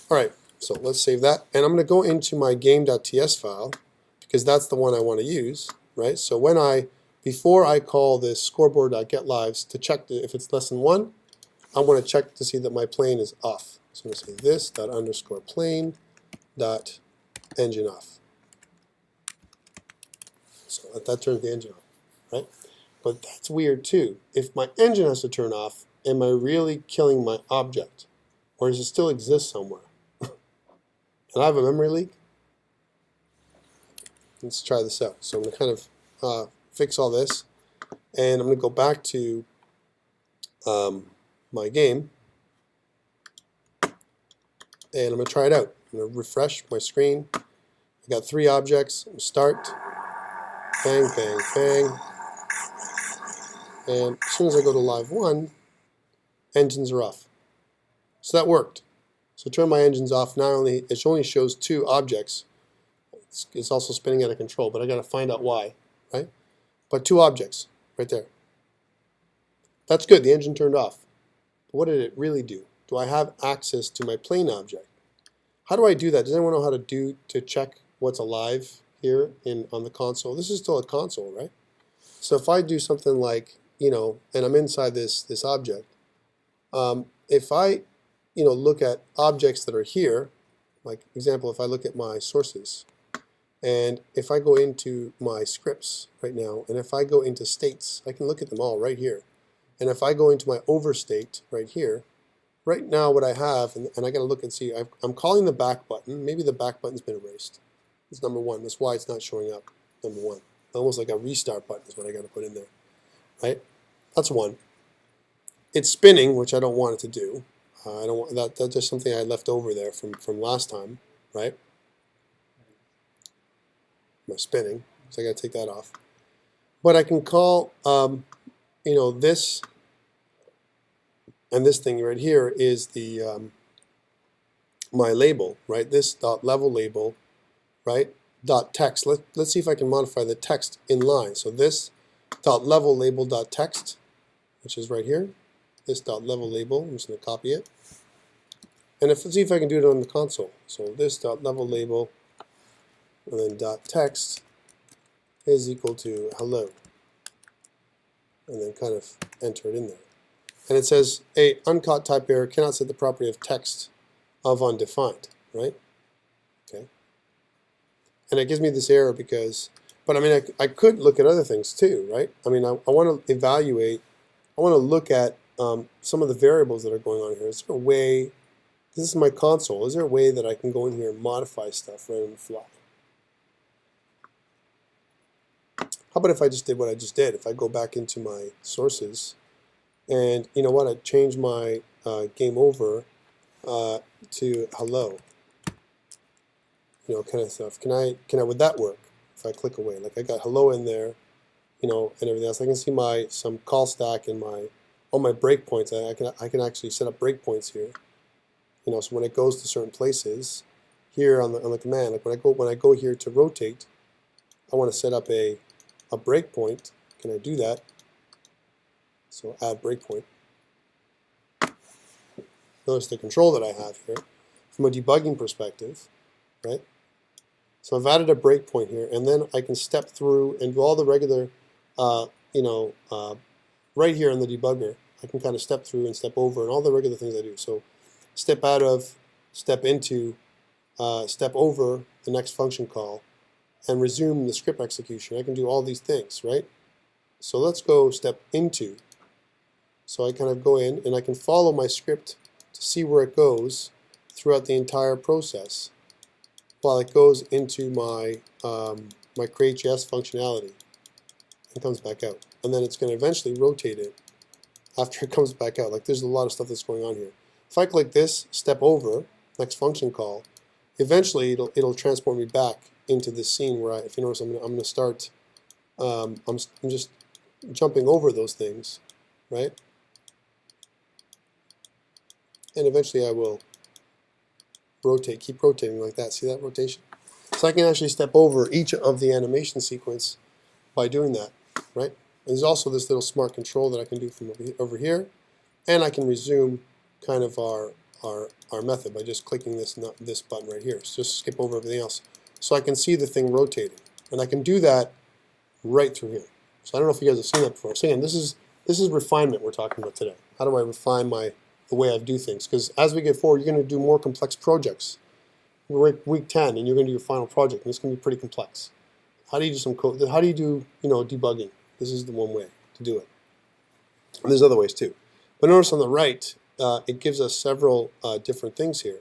All right, so let's save that. And I'm going to go into my game.ts file, because that's the one I want to use, right? So before I call this scoreboard.getLives to check if it's less than 1, I want to check to see that my plane is off. So I'm going to say this._plane.engine off. So that turns the engine off, right? But that's weird too. If my engine has to turn off, am I really killing my object? Or does it still exist somewhere? And I have a memory leak? Let's try this out. So I'm going to kind of fix all this. And I'm going to go back to my game. And I'm going to try it out. I'm going to refresh my screen. I got 3 objects. Start. Bang, bang, bang. And as soon as I go to live 1, engines are off. So that worked. So turn my engines off. Not only it only shows 2 objects, it's also spinning out of control, but I got to find out why, right? But 2 objects right there. That's good. The engine turned off. But what did it really do? Do I have access to my plane object? How do I do that? Does anyone know how to check what's alive here on the console? This is still a console, right? So if I do something like, and I'm inside this object, if I, look at objects that are here, like example, if I look at my sources, and if I go into my scripts right now, and if I go into states, I can look at them all right here. And if I go into my overstate right here, right now what I have, and I got to look and see, I'm calling the back button. Maybe the back button's been erased. It's number 1. That's why it's not showing up, number 1. Almost like a restart button is what I got to put in there, right? That's 1. It's spinning, which I don't want it to do. I don't want that. That's just something I left over there from last time, right? My spinning, so I got to take that off. But I can call, this and this thing right here is the my label, right? This dot level label, right? Dot text. Let's see if I can modify the text in line. So this dot level label dot text, which is right here. This dot level label. I'm just going to copy it. And let's see if I can do it on the console. So this dot level label and then dot text is equal to hello. And then kind of enter it in there. And it says a uncaught type error cannot set the property of text of undefined, right? Okay. And it gives me this error because, but I mean, I could look at other things too, right? I mean, I want to evaluate, I want to look at some of the variables that are going on here. Is there a way, this is my console, is there a way that I can go in here and modify stuff right on the fly? How about if I just did what I just did? If I go back into my sources, and you know what, I change my game over to hello, kind of stuff. Can I would that work if I click away? Like I got hello in there, and everything else. I can see some call stack and all my breakpoints. I can actually set up breakpoints here. So when it goes to certain places, here on the command, like when I go here to rotate, I want to set up a breakpoint. Can I do that? So add breakpoint. Notice the control that I have here from a debugging perspective, right? So I've added a breakpoint here, and then I can step through and do all the regular, right here in the debugger. I can kind of step through and step over and all the regular things I do. So step out of, step into, step over the next function call, and resume the script execution. I can do all these things, right? So let's go step into. So I kind of go in and I can follow my script to see where it goes throughout the entire process while it goes into my my create.js functionality and comes back out. And then it's going to eventually rotate it after it comes back out. Like there's a lot of stuff that's going on here. If I click this, step over, next function call, eventually it'll transport me back into this scene where if you notice, I'm going to start, I'm just jumping over those things, right? And eventually I will rotate, keep rotating like that. See that rotation? So I can actually step over each of the animation sequence by doing that, right? And there's also this little smart control that I can do from over here, and I can resume kind of our method by just clicking this button right here. So just skip over everything else. So I can see the thing rotating, and I can do that right through here. So I don't know if you guys have seen that before. So again, this is refinement we're talking about today. How do I refine the way I do things? Because as we get forward, you're going to do more complex projects. We're week 10, and you're going to do your final project, and it's going to be pretty complex. How do you do some code? How do you do debugging? This is the one way to do it. And there's other ways too. But notice on the right, it gives us several different things here.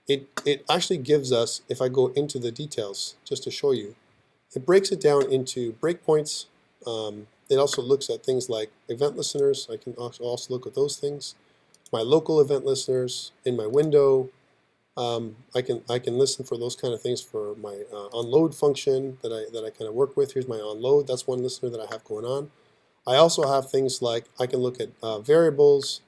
It actually gives us, if I go into the details, just to show you, it breaks it down into breakpoints. It also looks at things like event listeners. I can also look at those things. My local event listeners in my window. I can listen for those kind of things for my onload function that I kind of work with. Here's my onload. That's one listener that I have going on. I also have things like I can look at variables,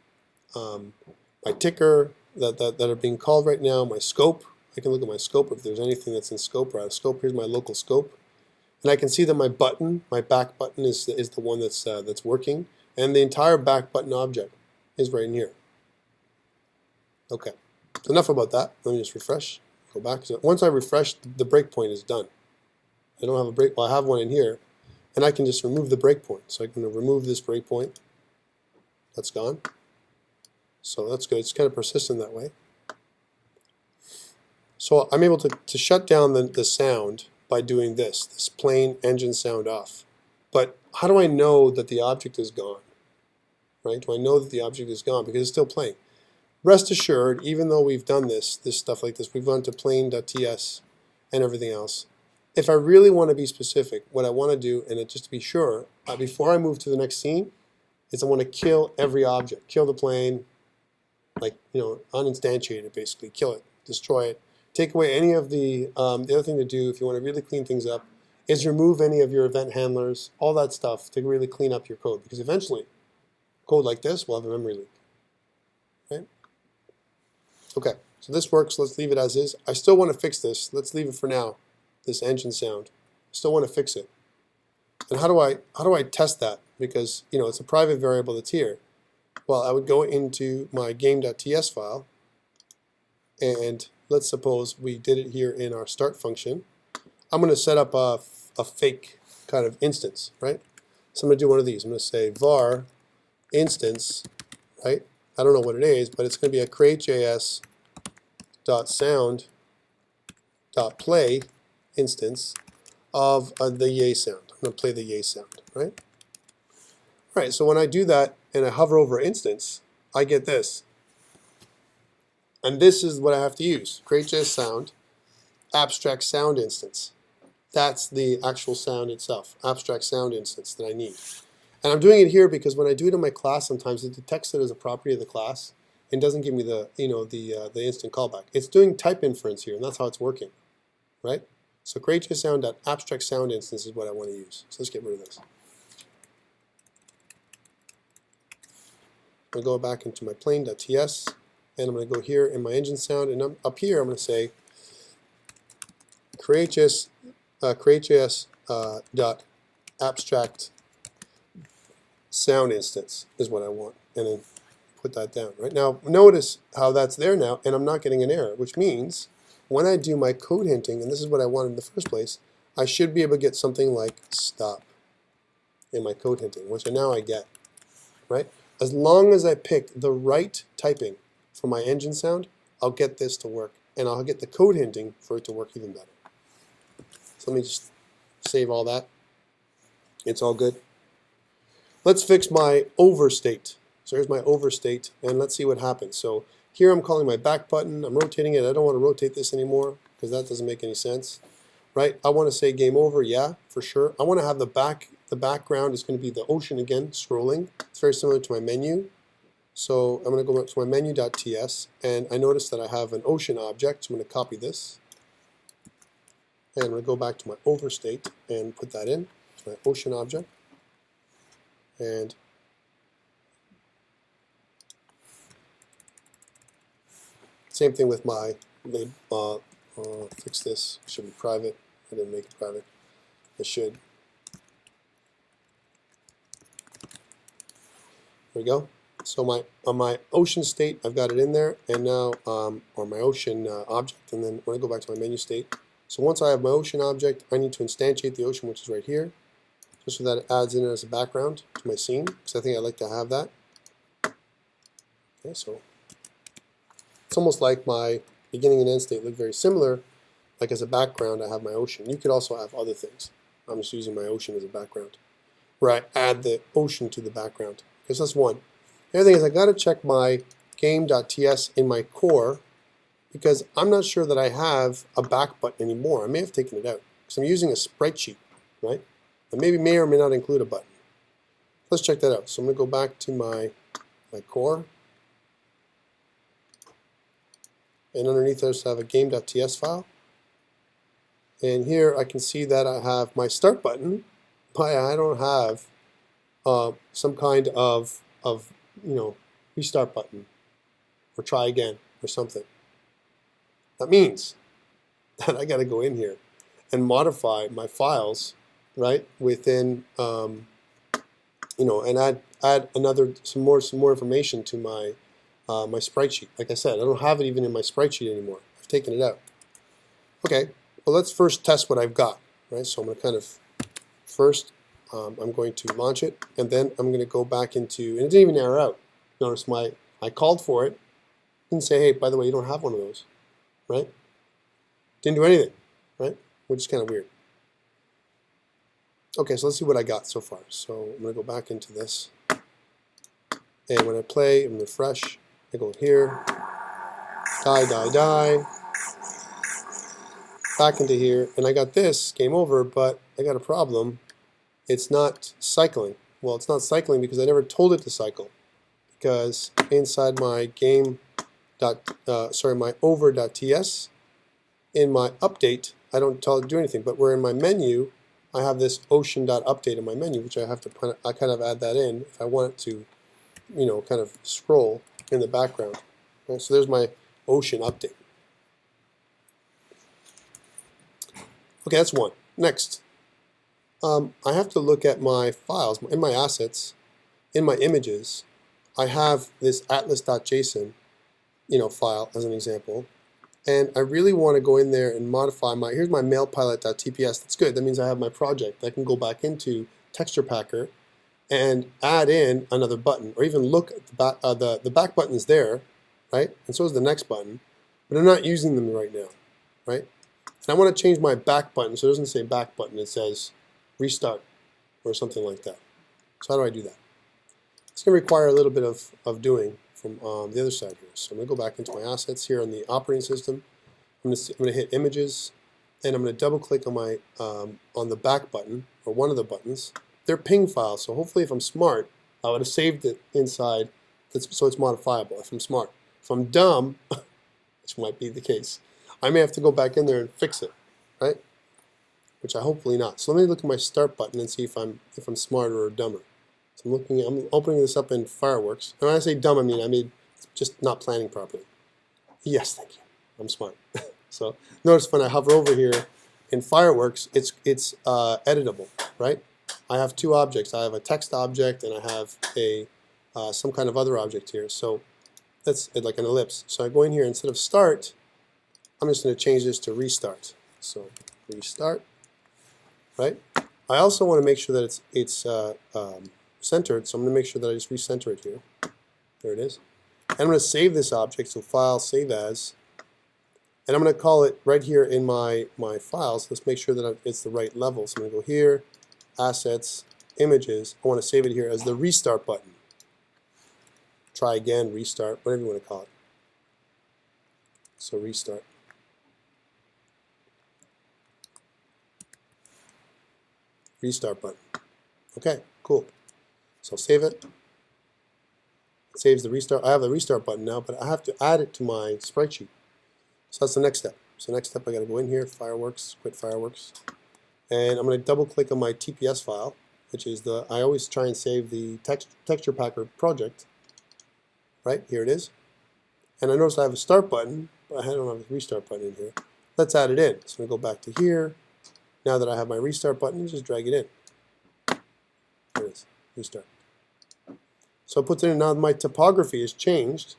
my ticker that are being called right now, my scope. I can look at my scope if there's anything that's in scope or out of scope. Here's my local scope. And I can see that my button, my back button is the one that's working, and the entire back button object is right in here. Okay, so enough about that. Let me just refresh, go back. So once I refresh, the breakpoint is done. I don't have a break, well, I have one in here, and I can just remove the breakpoint. So I'm going to remove this breakpoint. That's gone. So that's good. It's kind of persistent that way. So I'm able to shut down the sound by doing this plain engine sound off. But how do I know that the object is gone? Right? Do I know that the object is gone? Because it's still playing. Rest assured, even though we've done this stuff like this, we've gone to plain.ts and everything else. If I really want to be specific, what I want to do, and just to be sure, before I move to the next scene, is I want to kill every object. Kill the plane, like, uninstantiate it basically. Kill it, destroy it. Take away any of the other thing to do if you want to really clean things up is remove any of your event handlers, all that stuff to really clean up your code. Because eventually, code like this will have a memory leak. Right? Okay, so this works. Let's leave it as is. I still want to fix this. Let's leave it for now. This engine sound. I still want to fix it. And how do I test that? Because it's a private variable that's here. Well, I would go into my game.ts file, and let's suppose we did it here in our start function. I'm going to set up a fake kind of instance, right? So I'm going to do one of these. I'm going to say var instance, right? I don't know what it is, but it's going to be a createjs.sound.play instance of the yay sound. I'm going to play the yay sound, right? All right, so when I do that and I hover over instance, I get this. And this is what I have to use. CreateJS sound, abstract sound instance. That's the actual sound itself, abstract sound instance that I need. And I'm doing it here because when I do it in my class, sometimes it detects it as a property of the class and doesn't give me the instant callback. It's doing type inference here, and that's how it's working, right? So CreateJS sound.abstract sound instance is what I want to use. So let's get rid of this. I'm going to go back into my plain.ts, and I'm going to go here in my engine sound, and up here I'm going to say CreateJS dot abstract sound instance is what I want, and then put that down. Right now, notice how that's there now, and I'm not getting an error, which means when I do my code hinting, and this is what I wanted in the first place, I should be able to get something like stop in my code hinting, which now I get, right? As long as I pick the right typing for my engine sound, I'll get this to work, and I'll get the code hinting for it to work even better. So let me just save all that. It's all good. Let's fix my overstate. So here's my overstate, and let's see what happens. So here I'm calling my back button. I'm rotating it. I don't want to rotate this anymore because that doesn't make any sense, right? I want to say game over. Yeah, for sure. I want to have the background is going to be the ocean again, scrolling. It's very similar to my menu. So I'm going to go to my menu.ts, and I notice that I have an ocean object. So I'm going to copy this, and I'm going to go back to my overstate and put that in. It's my ocean object, and same thing with my fix this. It should be private. I didn't make it private. I should. There we go. So on my ocean state, I've got it in there, and now or my ocean object, and then when I go back to my menu state. So once I have my ocean object, I need to instantiate the ocean, which is right here, just so that it adds in as a background to my scene, because I think I like to have that. Okay, so it's almost like my beginning and end state look very similar. Like as a background, I have my ocean. You could also have other things. I'm just using my ocean as a background, where I add the ocean to the background. Because that's one. The other thing is I got to check my game.ts in my core, because I'm not sure that I have a back button anymore. I may have taken it out because I'm using a sprite sheet, right? And maybe may or may not include a button. Let's check that out. So I'm going to go back to my core. And underneath this I have a game.ts file. And here I can see that I have my start button, but I don't have some kind of restart button or try again or something. That means that I got to go in here and modify my files, right, within and add some more information to my my sprite sheet. Like I said, I don't have it even in my sprite sheet anymore. I've taken it out. Okay, well, let's first test what I've got, right? So I'm going to kind of first I'm going to launch it, and then I'm going to go back into, and it didn't even error out. Notice I called for it, didn't say, hey, by the way, you don't have one of those, right? Didn't do anything, right? Which is kind of weird. Okay, so let's see what I got so far. So I'm going to go back into this, and when I play and refresh, I go here, die, back into here, and I got this, game over, but I got a problem. It's not cycling. Well, it's not cycling because I never told it to cycle. Because inside my my over.ts, in my update, I don't tell it to do anything. But where in my menu, I have this ocean.update in my menu, which I have to kind of add that in if I want it to, kind of scroll in the background. Okay, so there's my ocean update. Okay, that's one. Next, I have to look at my files, in my assets, in my images. I have this atlas.json, file as an example, and I really want to go in there and modify here's my mailpilot.tps. That's good. That means I have my project. I can go back into Texture Packer and add in another button, or even look at the back button is there, right? And so is the next button, but I'm not using them right now, right? And I want to change my back button, so it doesn't say back button, it says restart or something like that. So how do I do that? It's going to require a little bit of doing from the other side here. So I'm going to go back into my assets here on the operating system. I'm going to hit images, and I'm going to double click on my on the back button, or one of the buttons. They're ping files, so hopefully if I'm smart, I would have saved it inside so it's modifiable if I'm smart. If I'm dumb, which might be the case, I may have to go back in there and fix it, right? Which I hopefully not. So let me look at my start button and see if I'm smarter or dumber. So I'm opening this up in Fireworks. And when I say dumb, I mean just not planning properly. Yes, thank you. I'm smart. So notice when I hover over here in Fireworks, it's editable, right? I have two objects. I have a text object and I have a some kind of other object here. So that's like an ellipse. So I go in here, instead of start, I'm just going to change this to restart. So restart, right? I also want to make sure that it's centered, so I'm going to make sure that I just recenter it here. There it is. And I'm going to save this object, so File, Save As, and I'm going to call it right here in my files. Let's make sure that it's the right level. So I'm going to go here, Assets, Images. I want to save it here as the Restart button. Try again, restart, whatever you want to call it. So restart. Restart button. Okay, cool. So save it. It saves the restart. I have the restart button now, but I have to add it to my sprite sheet. So that's the next step. So next step, I got to go in here, Fireworks, quit Fireworks, and I'm going to double click on my TPS file, which is I always try and save the Texture Packer project. Right, here it is. And I notice I have a start button, but I don't have a restart button in here. Let's add it in. So I'm going to go back to here. Now that I have my restart button, just drag it in. There it is, restart. So I put it in. Now my topography is changed,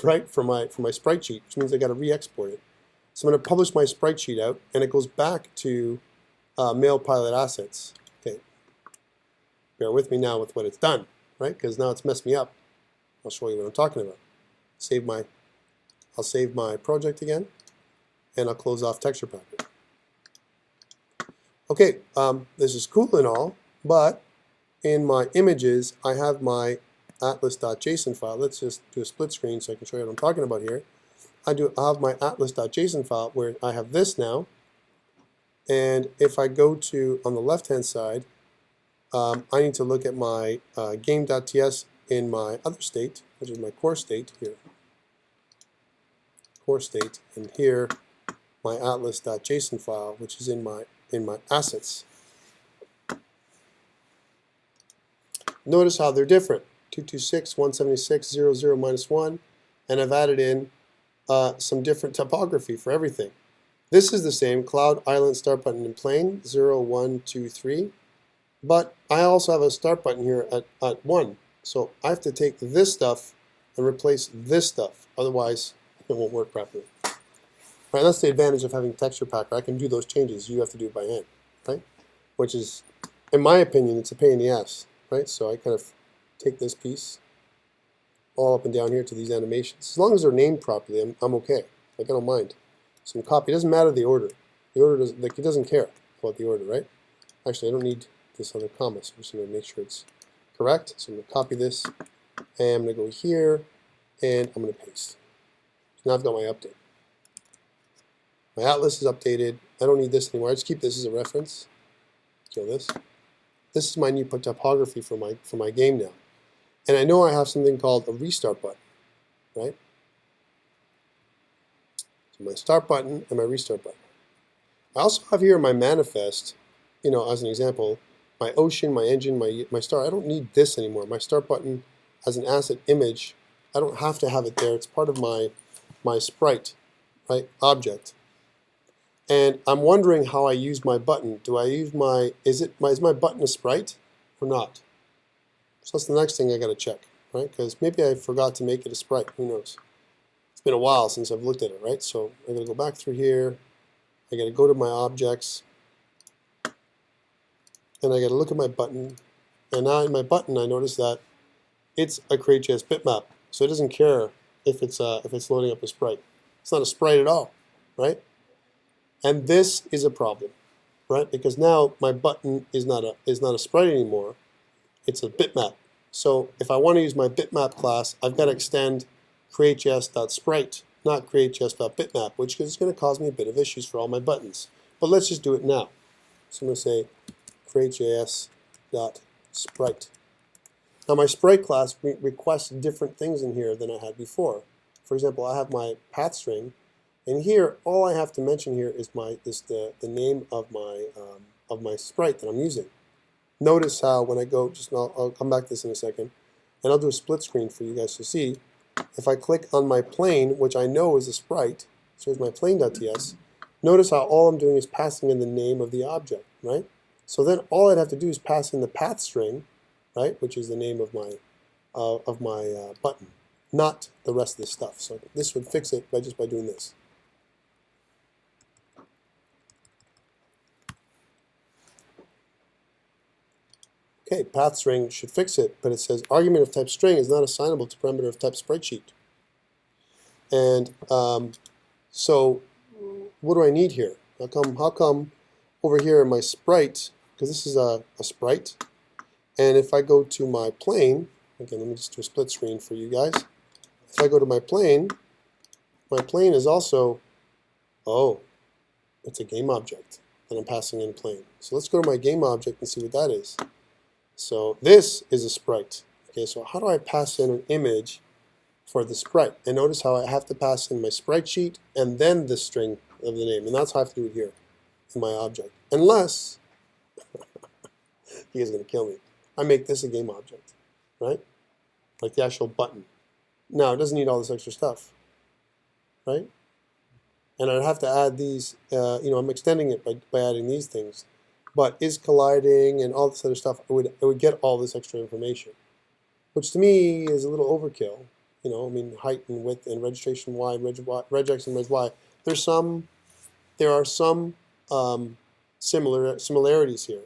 right, for my sprite sheet, which means I got to re-export it. So I'm going to publish my sprite sheet out, and it goes back to MailPilot assets. Okay, bear with me now with what it's done, right? Because now it's messed me up. I'll show you what I'm talking about. I'll save my project again, and I'll close off Texture Packer. Okay, this is cool and all, but in my images, I have my atlas.json file. Let's just do a split screen so I can show you what I'm talking about here. I have my atlas.json file where I have this now, and if I go to, on the left-hand side, I need to look at my game.ts in my other state, which is my core state here. Core state, and here my atlas.json file, which is in my assets. Notice how they're different. 226.176.00 - 1, and I've added in some different typography for everything. This is the same, cloud, island, start button, and plane, 0, 1, 2, 3. But I also have a start button here at 1. So I have to take this stuff and replace this stuff. Otherwise, it won't work properly. Right, that's the advantage of having Texture Packer. I can do those changes. You have to do it by hand, right? Which is, in my opinion, it's a pain in the ass, right? So I kind of take this piece all up and down here to these animations. As long as they're named properly, I'm okay. Like, I don't mind. Some copy. It doesn't matter the order. The order doesn't, like, it doesn't care about the order, right? Actually, I don't need this other comma, so I'm just going to make sure it's correct. So I'm going to copy this, and I'm going to go here, and I'm going to paste. So now I've got my update. My atlas is updated. I don't need this anymore. I just keep this as a reference. Kill this. This is my new typography for my game now. And I know I have something called a restart button, right? So my start button and my restart button. I also have here my manifest, you know, as an example, my ocean, my engine, my star. I don't need this anymore. My start button as an asset image, I don't have to have it there. It's part of my sprite, right, object. And I'm wondering how I use my button. Do I use is my button a sprite or not? So that's the next thing I got to check, right? Because maybe I forgot to make it a sprite. Who knows? It's been a while since I've looked at it, right? So I got to go back through here. I got to go to my objects, and I got to look at my button. And now in my button, I notice that it's a CreateJS bitmap, so it doesn't care if it's loading up a sprite. It's not a sprite at all, right? And this is a problem, right? Because now my button is not a sprite anymore. It's a bitmap. So if I want to use my bitmap class, I've got to extend createjs.sprite, not createjs.bitmap, which is going to cause me a bit of issues for all my buttons. But let's just do it now. So I'm going to say createjs.sprite. Now my sprite class requests different things in here than I had before. For example, I have my path string, and here all I have to mention here is the name of my sprite that I'm using. Notice how when I go, I'll come back to this in a second, and I'll do a split screen for you guys to see. If I click on my plane, which I know is a sprite, so here's my plane.ts, notice how all I'm doing is passing in the name of the object, right? So then all I'd have to do is pass in the path string, right, which is the name of my button, not the rest of this stuff. So this would fix it just by doing this. Okay, path string should fix it, but it says argument of type string is not assignable to parameter of type sprite-sheet. And so what do I need here? How come over here in my sprite, because this is a sprite, and if I go to my plane, again, let me just do a split screen for you guys. If I go to my plane is also, oh, it's a game object that I'm passing in plane. So let's go to my game object and see what that is. So this is a sprite. Okay, so how do I pass in an image for the sprite? And notice how I have to pass in my sprite sheet and then the string of the name. And that's how I have to do it here in my object. Unless, you guys are going to kill me, I make this a game object, right? Like the actual button. Now, it doesn't need all this extra stuff, right? And I'd have to add these, I'm extending it by adding these things. But is colliding and all this other stuff, it would get all this extra information, which to me is a little overkill. You know, I mean, height and width and registration Y, regex and res Y. There are some similarities here.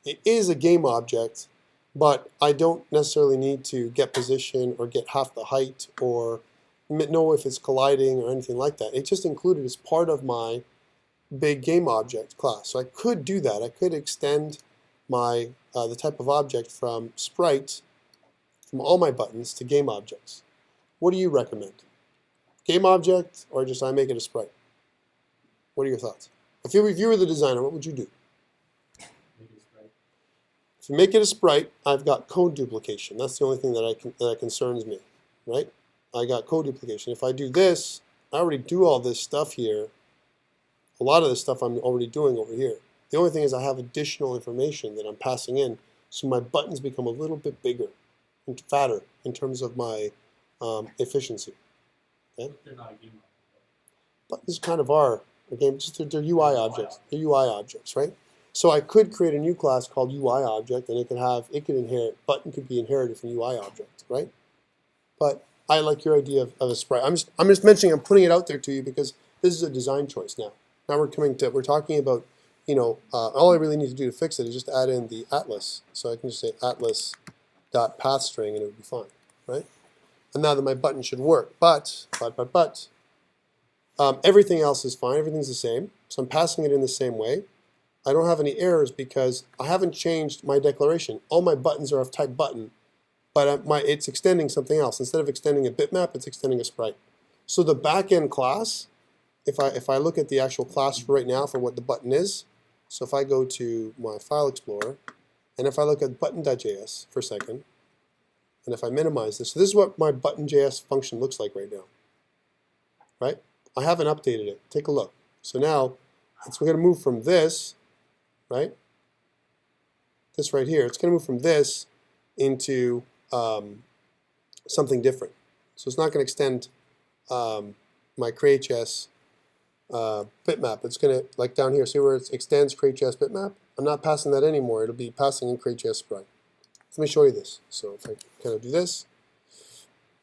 It is a game object, but I don't necessarily need to get position or get half the height or know if it's colliding or anything like that. It's just included as part of my big game object class. So I could do that. I could extend my the type of object from sprite, from all my buttons, to game objects. What do you recommend? Game object, or just I make it a sprite? What are your thoughts? If you were the designer, what would you do? Make it a sprite. If you make it a sprite, I've got code duplication. That's the only thing that concerns me, right? I got code duplication. If I do this, I already do all this stuff here. A lot of this stuff I'm already doing over here. The only thing is I have additional information that I'm passing in, So my buttons become a little bit bigger and fatter in terms of my efficiency. Okay? But they're not a game object. Buttons kind of are, again, just they're UI objects. They're UI objects, right? So I could create a new class called UI object, and it could inherit, button could be inherited from UI object, right? But I like your idea of a sprite. I'm just mentioning, I'm putting it out there to you because this is a design choice now. Now we're talking about, all I really need to do to fix it is just add in the atlas. So I can just say atlas.pathString and it would be fine, right? And now that my button should work, but everything else is fine. Everything's the same. So I'm passing it in the same way. I don't have any errors because I haven't changed my declaration. All my buttons are of type button, but it's extending something else. Instead of extending a bitmap, it's extending a sprite. So the backend class, if I look at the actual class for right now for what the button is, so if I go to my file explorer, and if I look at button.js for a second, and if I minimize this, so this is what my button.js function looks like right now, right? I haven't updated it. Take a look. So now we're going to move from this, right? This right here. It's going to move from this into something different. So it's not going to extend my CreateJS bitmap. It's going to, like down here, see where it extends CreateJS bitmap? I'm not passing that anymore. It'll be passing in CreateJS sprite. Let me show you this. So if I kind of do this,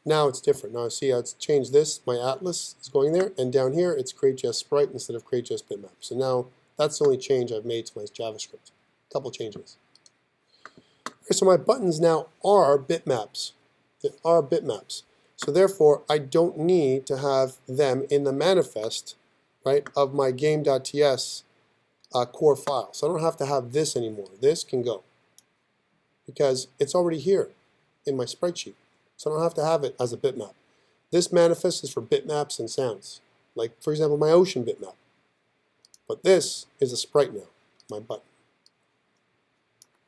now it's different. Now I see how it's changed this. My atlas is going there, and down here it's CreateJS sprite instead of CreateJS bitmap. So now that's the only change I've made to my JavaScript. A couple changes. Okay, so my buttons now are bitmaps. They are bitmaps. So therefore, I don't need to have them in the manifest, right, of my game.ts core file. So I don't have to have this anymore. This can go because it's already here in my sprite sheet. So I don't have to have it as a bitmap. This manifest is for bitmaps and sounds. Like, for example, my ocean bitmap. But this is a sprite now, my button.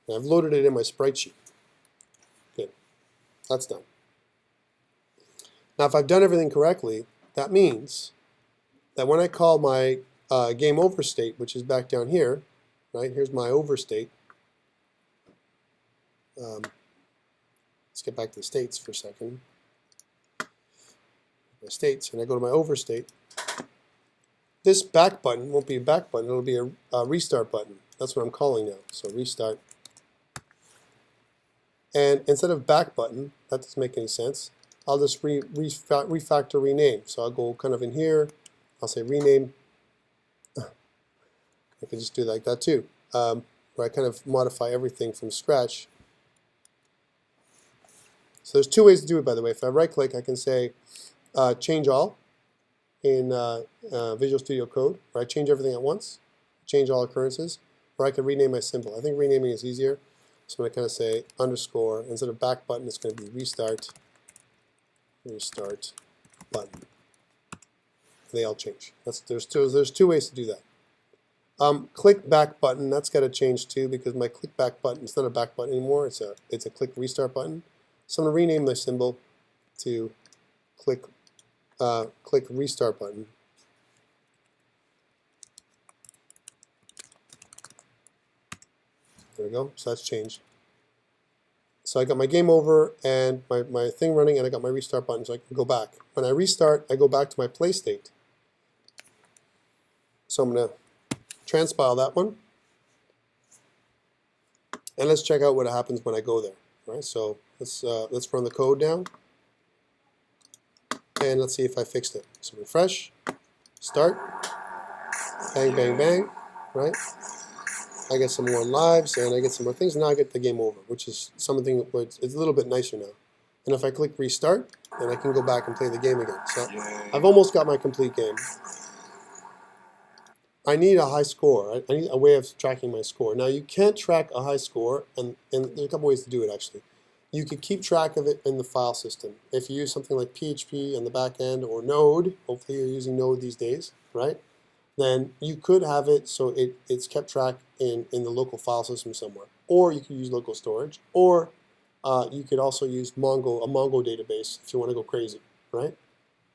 And I've loaded it in my sprite sheet. Good. That's done. Now, if I've done everything correctly, that means that when I call my game over state, which is back down here, right? Here's my over state. Let's get back to the states for a second. My states, and I go to my over state. This back button won't be a back button, it'll be a restart button. That's what I'm calling now. So restart. And instead of back button, that doesn't make any sense. I'll just refactor rename. So I'll go kind of in here. I'll say rename. I can just do like that too, where I kind of modify everything from scratch. So there's two ways to do it, by the way. If I right click, I can say change all in Visual Studio Code, where I change everything at once, change all occurrences, or I can rename my symbol. I think renaming is easier. So I'm going to kind of say underscore, instead of back button, it's going to be restart button. They all change. There's two ways to do that. Click back button, that's got to change too, because my click back button is not a back button anymore. It's a click restart button. So I'm going to rename my symbol to click restart button. There we go. So that's changed. So I got my game over and my thing running, and I got my restart button, so I can go back. When I restart, I go back to my play state. So I'm going to transpile that one. And let's check out what happens when I go there. All right, so let's run the code now. And let's see if I fixed it. So refresh, start, bang, bang, bang, right? I get some more lives and I get some more things. Now I get the game over, which is something where it's a little bit nicer now. And if I click restart, then I can go back and play the game again. So I've almost got my complete game. I need a high score. I need a way of tracking my score. Now you can't track a high score, and there's a couple ways to do it actually. You could keep track of it in the file system. If you use something like PHP on the back end or Node, hopefully you're using Node these days, right? Then you could have it so it's kept track in the local file system somewhere. Or you could use local storage, or you could also use a Mongo database if you want to go crazy, right?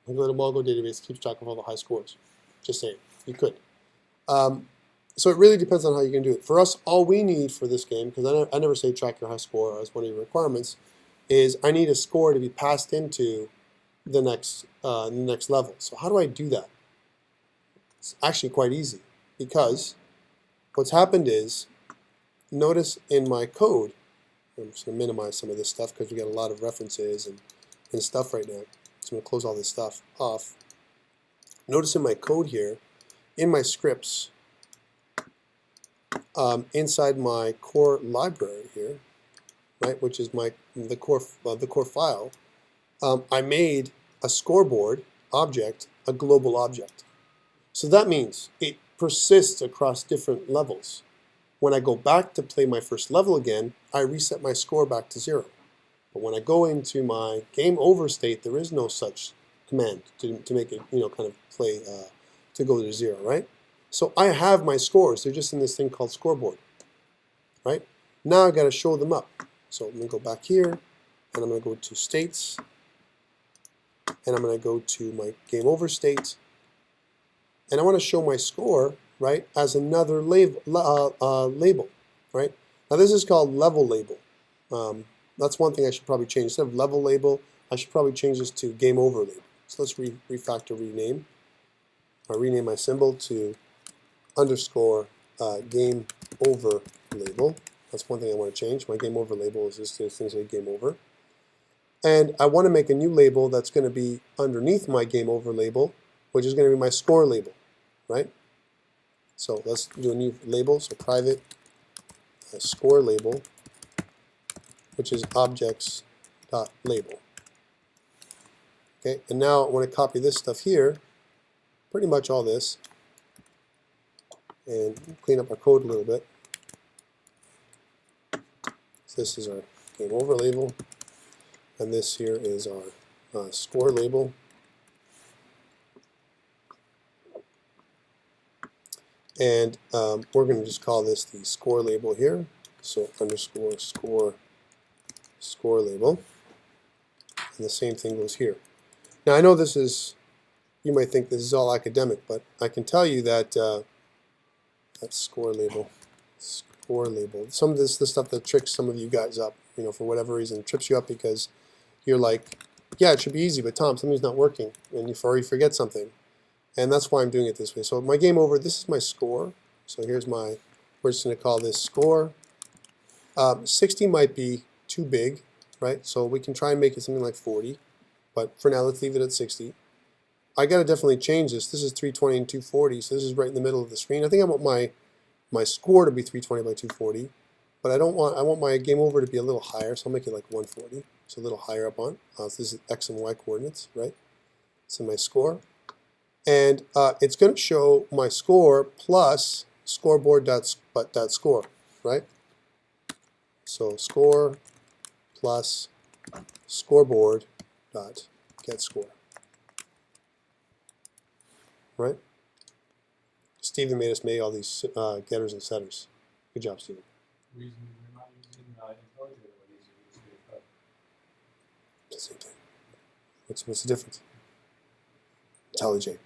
A little Mongo database keeps track of all the high scores. Just saying, you could. So it really depends on how you can do it. For us, all we need for this game, because I never say track your high score as one of your requirements, is I need a score to be passed into the next level. So how do I do that? It's actually quite easy, because what's happened is, notice in my code, I'm just going to minimize some of this stuff because we got a lot of references and stuff right now. So I'm going to close all this stuff off. Notice in my code here, in my scripts, inside my core library here, right, which is the core file, I made a scoreboard object a global object. So that means it persists across different levels. When I go back to play my first level again, I reset my score back to 0. But when I go into my game over state, there is no such command to make it, kind of play to go to 0, right? So I have my scores. They're just in this thing called scoreboard, right? Now I've got to show them up. So I'm going to go back here, and I'm going to go to states, and I'm going to go to my game over state, and I want to show my score, right, as another label, right? Now this is called level label. That's one thing I should probably change. Instead of level label, I should probably change this to game over label. So let's refactor rename. I rename my symbol to underscore game over label. That's one thing I want to change. My game over label is just essentially game over. And I want to make a new label that's going to be underneath my game over label, which is going to be my score label, right? So let's do a new label. So private score label, which is objects.label. Okay, and now I want to copy this stuff here, pretty much all this, and clean up our code a little bit. So this is our game over label, and this here is our score label. And we're going to just call this the score label here. So underscore score label. And the same thing goes here. Now I know this is, you might think this is all academic, but I can tell you that that's score label. Some of this is the stuff that tricks some of you guys up, for whatever reason, trips you up because you're like, yeah, it should be easy, but Tom, something's not working, and you forget something. And that's why I'm doing it this way. So my game over, this is my score. So here's we're just going to call this score. 60 might be too big, right? So we can try and make it something like 40. But for now, let's leave it at 60. I got to definitely change this. This is 320 and 240, so this is right in the middle of the screen. I think I want my score to be 320 by 240. But I want my game over to be a little higher, so I'll make it like 140. So a little higher up on. So this is X and Y coordinates, right? So my score. And it's going to show my score plus scoreboard.score, right? So score plus scoreboard.getScore, right? Stephen made us make all these getters and setters. Good job, Stephen. The reason we're not using IntelliJ is It's the same thing. What's the difference? IntelliJ.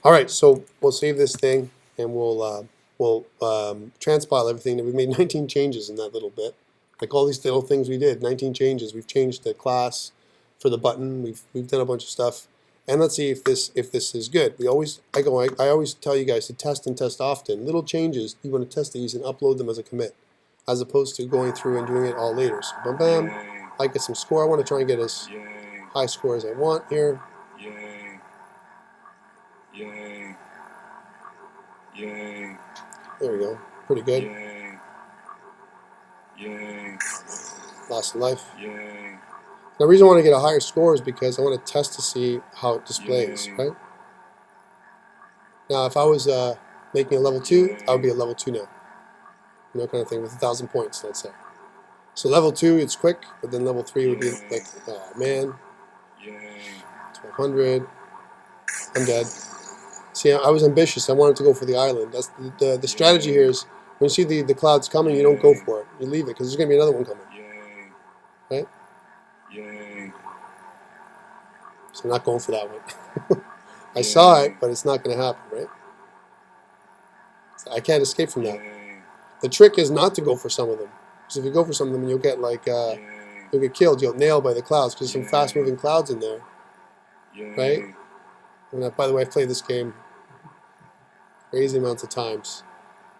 All right, so we'll save this thing, and we'll transpile everything. And we made 19 changes in that little bit. Like all these little things we did, 19 changes. We've changed the class for the button. We've done a bunch of stuff. And let's see if this is good. I always tell you guys to test and test often. Little changes, you want to test these and upload them as a commit, as opposed to going through and doing it all later. So bam, bam. Yay. I get some score. I want to try and get as Yay. high score as I want here. Yay. Yay. Yay. There we go. Pretty good. Yay. Yay. Lost a life. Yay. The reason I want to get a higher score is because I want to test to see how it displays, Yay. right? Now, if I was making a level 2, I would be a level 2 now. Kind of thing with 1,000 points, let's say. So level 2, it's quick, but then level 3 would be like, oh man, Yay. 1,200, I'm dead. See, I was ambitious. I wanted to go for the island. That's the strategy here is when you see the clouds coming, you don't go for it. You leave it because there's going to be another one coming. Yay. Right? Yay. So I'm not going for that one. I saw it, but it's not going to happen, right? I can't escape from that. Yay. The trick is not to go for some of them. Because if you go for some of them, you'll get like Yay. you'll get killed. You'll nailed by the clouds because there's some Yay. fast-moving clouds in there, right? Yay. And by the way, I've played this game crazy amounts of times.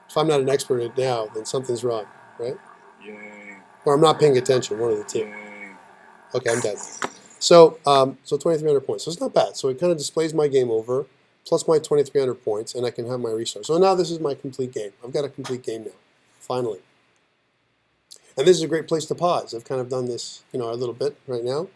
If I'm not an expert at it now, then something's wrong, right? Yay. Or I'm not paying attention. One of the two. Yay. Okay, I'm dead. So, so 2,300 points. So it's not bad. So it kind of displays my game over, plus my 2,300 points, and I can have my restart. So now this is my complete game. I've got a complete game now, finally. And this is a great place to pause. I've kind of done this, a little bit right now.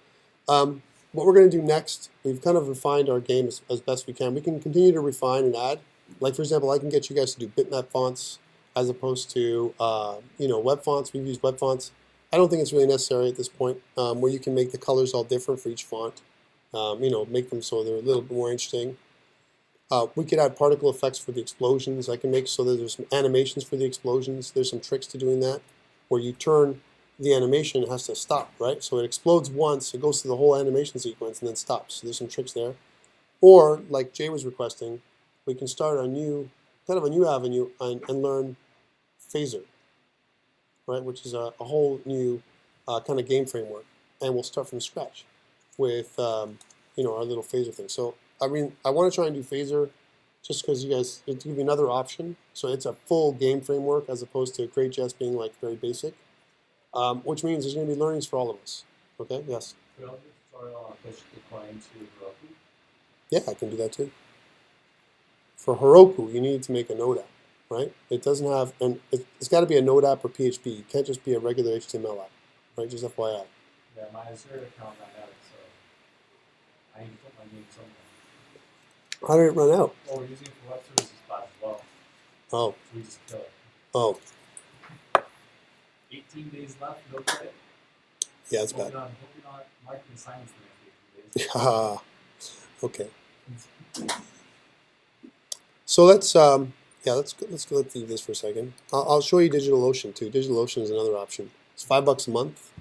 What we're going to do next, we've kind of refined our game as best we can. We can continue to refine and add. Like, for example, I can get you guys to do bitmap fonts as opposed to, web fonts. We've used web fonts. I don't think it's really necessary at this point, where you can make the colors all different for each font. Make them so they're a little bit more interesting. We could add particle effects for the explosions. I can make so that there's some animations for the explosions. There's some tricks to doing that, where you turn the animation, it has to stop, right? So it explodes once, it goes through the whole animation sequence and then stops. So there's some tricks there. Or, like Jay was requesting, we can start a new avenue and learn phaser, right? Which is a whole new kind of game framework. And we'll start from scratch with, our little phaser thing. So, I want to try and do phaser just because you guys, to give you another option. So it's a full game framework as opposed to CreateJS being like very basic, which means there's going to be learnings for all of us. Okay, yes? Could I do a tutorial on push decline to Heroku? Yeah, I can do that too. For Heroku, you need to make a Node app, right? It doesn't have, and it's got to be a Node app or PHP. You can't just be a regular HTML app, right? Just FYI. Yeah, my Azure account ran out, so I need to put my name somewhere. How did it run out? Oh, we're using it for web services class as well. Oh, So we just kill it. oh, 18 days left, no credit. yeah, that's bad. Hoping on marking assignments the next 18 days. Ah, okay. So let's go through this for a second. I'll show you DigitalOcean too. DigitalOcean is another option. It's $5 a month,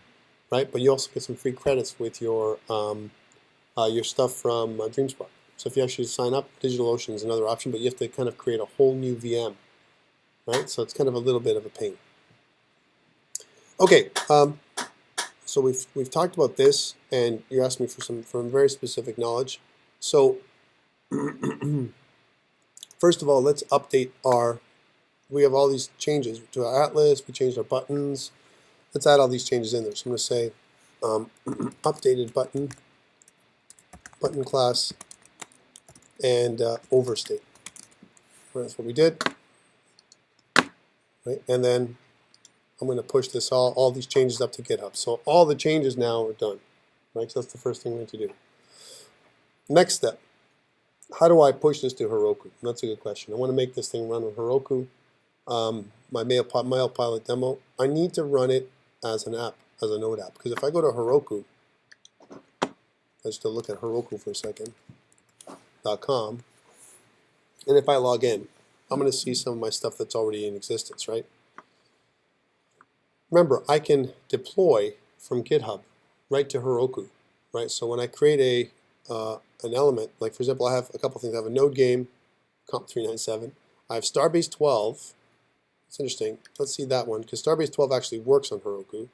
right? But you also get some free credits with your stuff from DreamSpark. So if you actually sign up, DigitalOcean is another option, but you have to kind of create a whole new VM, right? So it's kind of a little bit of a pain. Okay, so we've talked about this, and you asked me for some very specific knowledge. So first of all, let's update we have all these changes to our atlas. We changed our buttons. Let's add all these changes in there. So I'm going to say updated button class, and overstate. Right, that's what we did. Right, and then I'm going to push this all these changes up to GitHub. So all the changes now are done. Right, so that's the first thing we need to do. Next step. How do I push this to Heroku? That's a good question. I want to make this thing run on Heroku. My MailPilot demo. I need to run it as an app, as a Node app. Because if I go to Heroku, let's just look at Heroku for a second. .com, and if I log in, I'm going to see some of my stuff that's already in existence, right? Remember, I can deploy from GitHub right to Heroku, right? So when I create an element, like for example, I have a couple things. I have a node game, COMP397. I have Starbase 12. It's interesting. Let's see that one, because Starbase 12 actually works on Heroku.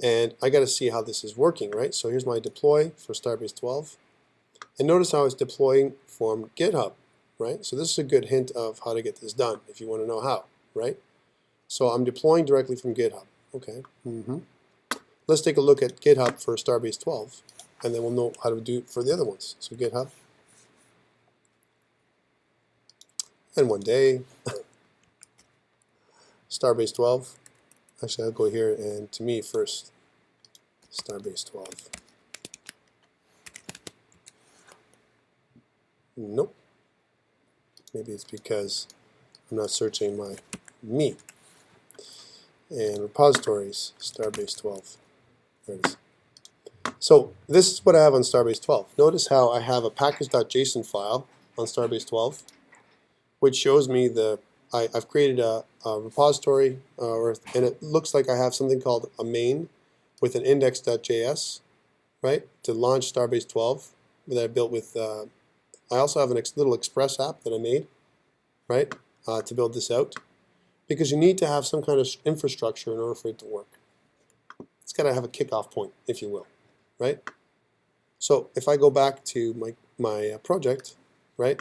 And I got to see how this is working, right? So here's my deploy for Starbase 12. And notice how it's deploying from GitHub, right? So this is a good hint of how to get this done if you want to know how, right? So I'm deploying directly from GitHub. Okay. Let's take a look at GitHub for Starbase 12, and then we'll know how to do it for the other ones. So GitHub. And one day, Starbase 12. Actually, I'll go here and to me first, Starbase 12. Nope. Maybe it's because I'm not searching my me. And repositories, Starbase 12. There it is. So this is what I have on Starbase 12. Notice how I have a package.json file on Starbase 12, which shows me I've created a repository, and it looks like I have something called a main with an index.js, right, to launch Starbase 12 that I built with. I also have a little Express app that I made, right? to build this out, because you need to have some kind of infrastructure in order for it to work. It's got to have a kickoff point, if you will, right? So if I go back to my project, right?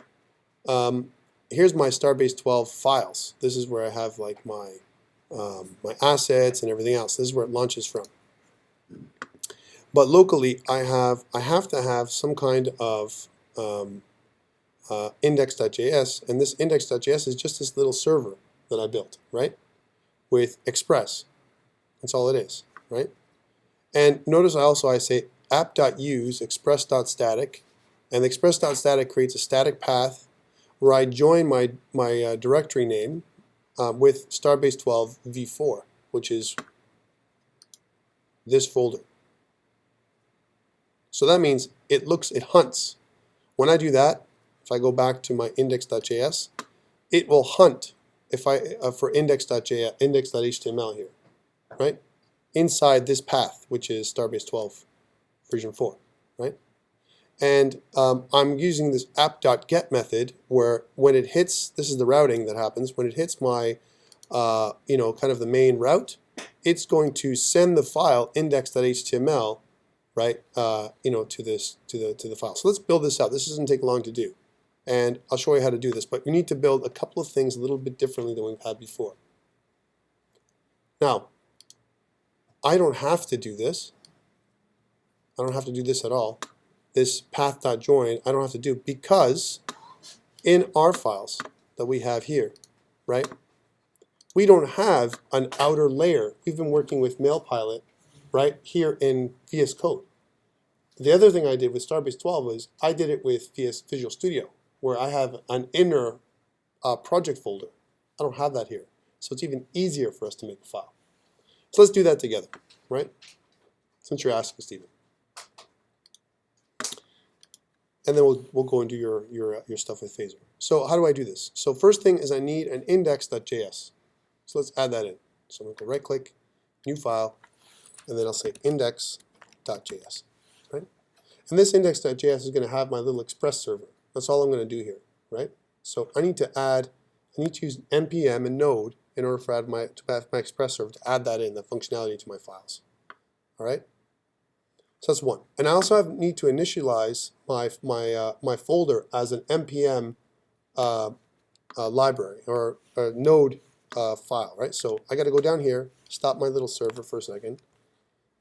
Here's my Starbase 12 files. This is where I have like my assets and everything else. This is where it launches from. But locally, I have to have some kind of index.js, and this index.js is just this little server that I built, right? With Express. That's all it is, right? And notice I say app.use express.static, and express.static creates a static path where I join my directory name with Starbase 12 v4, which is this folder. So that means it hunts. When I do that, if I go back to my index.js, it will hunt for index.js, index.html here, right? Inside this path, which is Starbase 12 version 4, right? And I'm using this app.get method where when it hits, this is the routing that happens, when it hits my, kind of the main route, it's going to send the file index.html, right, to the file. So let's build this out. This doesn't take long to do. And I'll show you how to do this, but you need to build a couple of things a little bit differently than we've had before. Now, I don't have to do this. I don't have to do this at all. This path.join, I don't have to do, because in our files that we have here, right, we don't have an outer layer. We've been working with MailPilot, right, here in VS Code. The other thing I did with Starbase 12 was I did it with Visual Studio, where I have an inner project folder. I don't have that here. So it's even easier for us to make a file. So let's do that together, right? Since you're asking, Stephen. And then we'll go into your stuff with Phaser. So how do I do this? So first thing is I need an index.js. So let's add that in. So I'm going to right click, new file, and then I'll say index.js, right? And this index.js is going to have my little Express server. That's all I'm going to do here, right? So I need to use npm and node in order to have my Express server to add that in, the functionality to my files. All right? So that's one. And I also need to initialize my folder as an npm library or a node file, right? So I got to go down here, stop my little server for a second.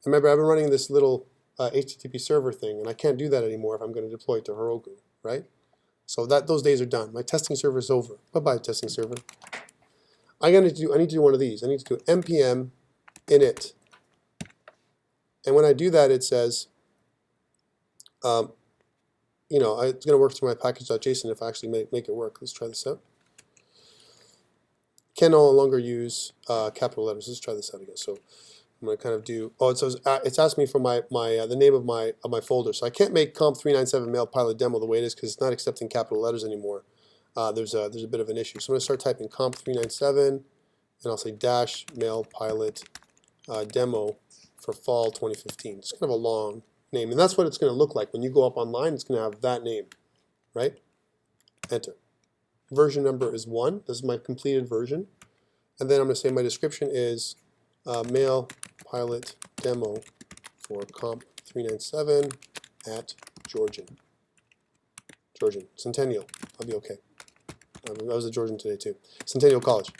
Remember, I've been running this little HTTP server thing, and I can't do that anymore if I'm going to deploy it to Heroku, right? So those days are done. My testing server is over. Bye-bye, testing server. I need to do one of these. I need to do npm init. And when I do that, it says, it's going to work through my package.json if I actually make it work. Let's try this out. Can no longer use capital letters. Let's try this out again. So I'm going to kind of do, it's asked me for the name of my folder. So I can't make COMP397 MailPilot demo the way it is because it's not accepting capital letters anymore. There's a bit of an issue. So I'm going to start typing COMP397, and I'll say dash MailPilot demo for fall 2015. It's kind of a long name, and that's what it's going to look like when you go up online. It's going to have that name, right? Enter. Version number is 1. This is my completed version, and then I'm going to say my description is MailPilot demo for COMP397 at Georgian. Centennial. I'll be okay. I was at Georgian today too. Centennial College.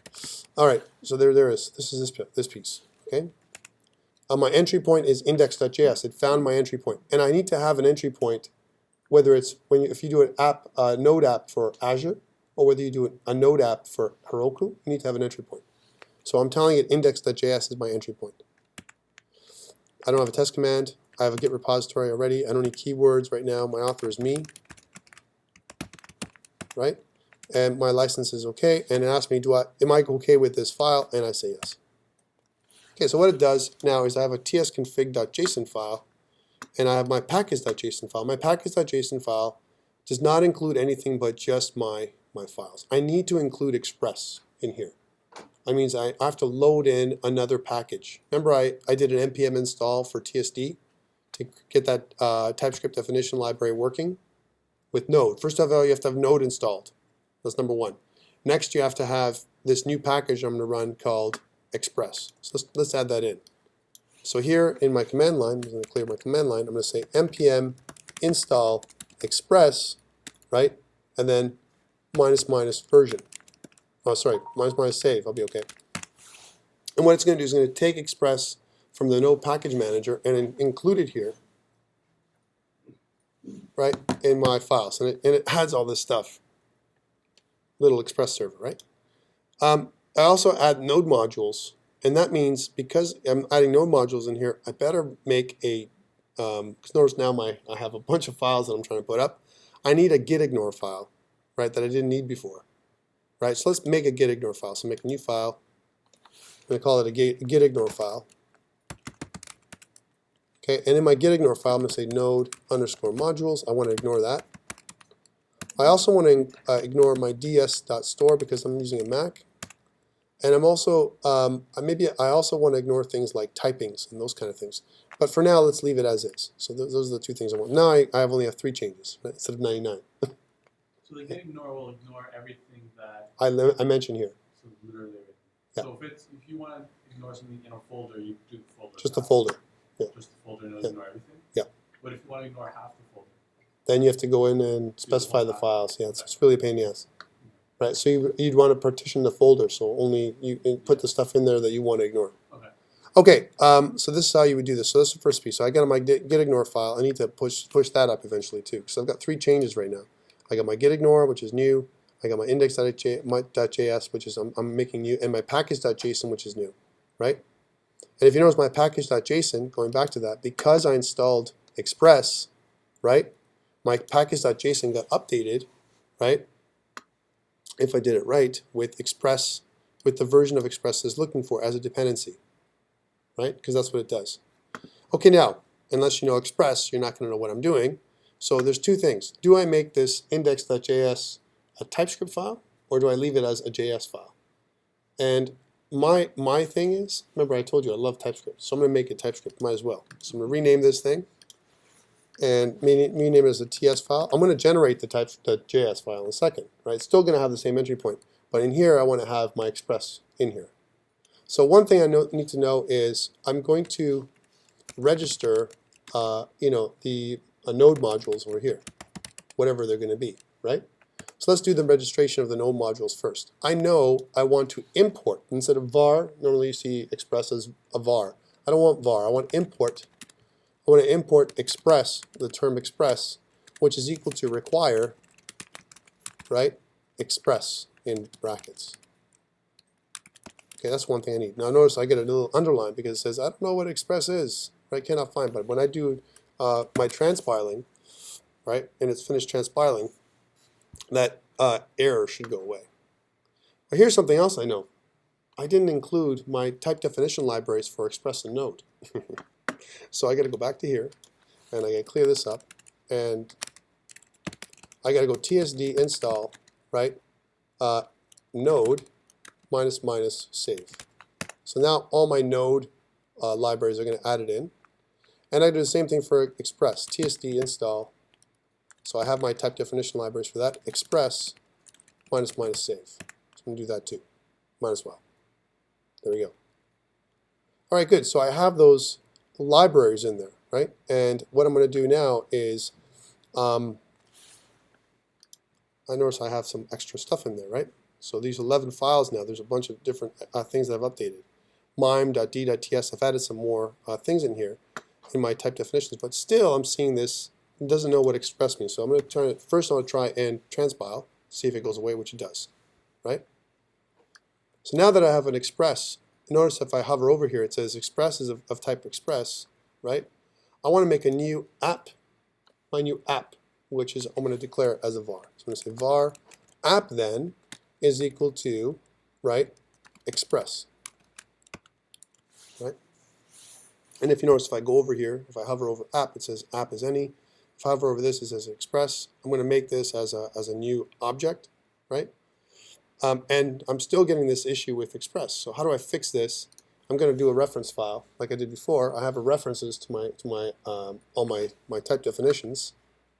All right, so there is. This is this piece. Okay. My entry point is index.js. It found my entry point, and I need to have an entry point, whether it's if you do an app, node app for Azure, or whether you do a node app for Heroku. You need to have an entry point. So I'm telling it index.js is my entry point. I don't have a test command. I have a Git repository already. I don't need keywords right now. My author is me, right? And my license is okay. And it asks me, am I okay with this file? And I say yes. Okay, so what it does now is I have a tsconfig.json file, and I have my package.json file. My package.json file does not include anything but just my files. I need to include Express in here. That means I have to load in another package. Remember I did an npm install for TSD to get that TypeScript definition library working with Node. First of all, you have to have Node installed. That's number one. Next, you have to have this new package I'm going to run called express. So let's add that in. So here in my command line, I'm going to clear my command line, I'm going to say npm install express, right? And then minus version. Oh, sorry, minus save, I'll be okay. And what it's going to do is going to take express from the node package manager and include it here, right, in my files. And it adds all this stuff. Little express server, right? I also add node modules, and that means because I'm adding node modules in here, I better make a, because notice now I have a bunch of files that I'm trying to put up. I need a gitignore file, right, that I didn't need before, right? So let's make a gitignore file. So make a new file. I'm going to call it a gitignore file. Okay, and in my gitignore file, I'm going to say node_modules. I want to ignore that. I also want to ignore my ds.store because I'm using a Mac. And I'm also, I also want to ignore things like typings and those kind of things. But for now, let's leave it as is. So those are the two things I want. Now I only have 3 changes, right, instead of 99. So the gitignore will ignore everything that I mentioned here. So literally everything. Yeah. So if you want to ignore something in a folder, you do the folder. Just the folder. Yeah. Just the folder and it'll ignore everything? Yeah. But if you want to ignore half the folder? Then you have to go in and specify the files. Yeah, it's really a pain in the ass. Right, so you'd want to partition the folder, so only you put the stuff in there that you want to ignore. Okay. Okay, so this is how you would do this. So this is the first piece. So I got my gitignore file. I need to push that up eventually too, because I've got 3 changes right now. I got my gitignore, which is new. I got my index.js, which is I'm making new, and my package.json, which is new, right? And if you notice my package.json, going back to that, because I installed Express, right, my package.json got updated, right? If I did it right, with Express, with the version of Express is looking for as a dependency, right? Because that's what it does. Okay, now, unless you know Express, you're not going to know what I'm doing. So there's 2 things. Do I make this index.js a TypeScript file, or do I leave it as a JS file? And my thing is, remember I told you I love TypeScript, so I'm going to make it TypeScript, might as well. So I'm going to rename this thing, and rename it as a TS file. I'm going to generate the JS file in a second, right? It's still going to have the same entry point, but in here I want to have my Express in here. So one thing I need to know is I'm going to register, the node modules over here, whatever they're going to be, right? So let's do the registration of the node modules first. I know I want to import instead of var. Normally you see Express as a var. I don't want var. I want import. I want to import express, the term express, which is equal to require, right, express in brackets. Okay, that's one thing I need. Now notice I get a little underline because it says, I don't know what express is, right, cannot find. But when I do my transpiling, right, and it's finished transpiling, that error should go away. But here's something else I know. I didn't include my type definition libraries for express and node. So I got to go back to here, and I got to clear this up, and I got to go tsd install, right, node -- save. So now all my node libraries are going to add it in, and I do the same thing for express, tsd install. So I have my type definition libraries for that, express -- save. So I'm going to do that too, might as well. There we go. All right, good. So I have those libraries in there, right? And what I'm going to do now is, I notice I have some extra stuff in there, right? So these 11 files now, there's a bunch of different things that I've updated. mime.d.ts, I've added some more things in here in my type definitions, but still I'm seeing this, it doesn't know what express means. So I'm going to try, first I'm going to try and transpile, see if it goes away, which it does, right? So now that I have an express, notice if I hover over here, it says express is of type express, right? I want to make a new app, my new app, which is I'm going to declare it as a var. So I'm going to say var app then is equal to, right, express, right? And if you notice, if I go over here, if I hover over app, it says app is any. If I hover over this, it says express. I'm going to make this as a new object, right? And I'm still getting this issue with express. So how do I fix this? I'm going to do a reference file like I did before. I have references to all my type definitions,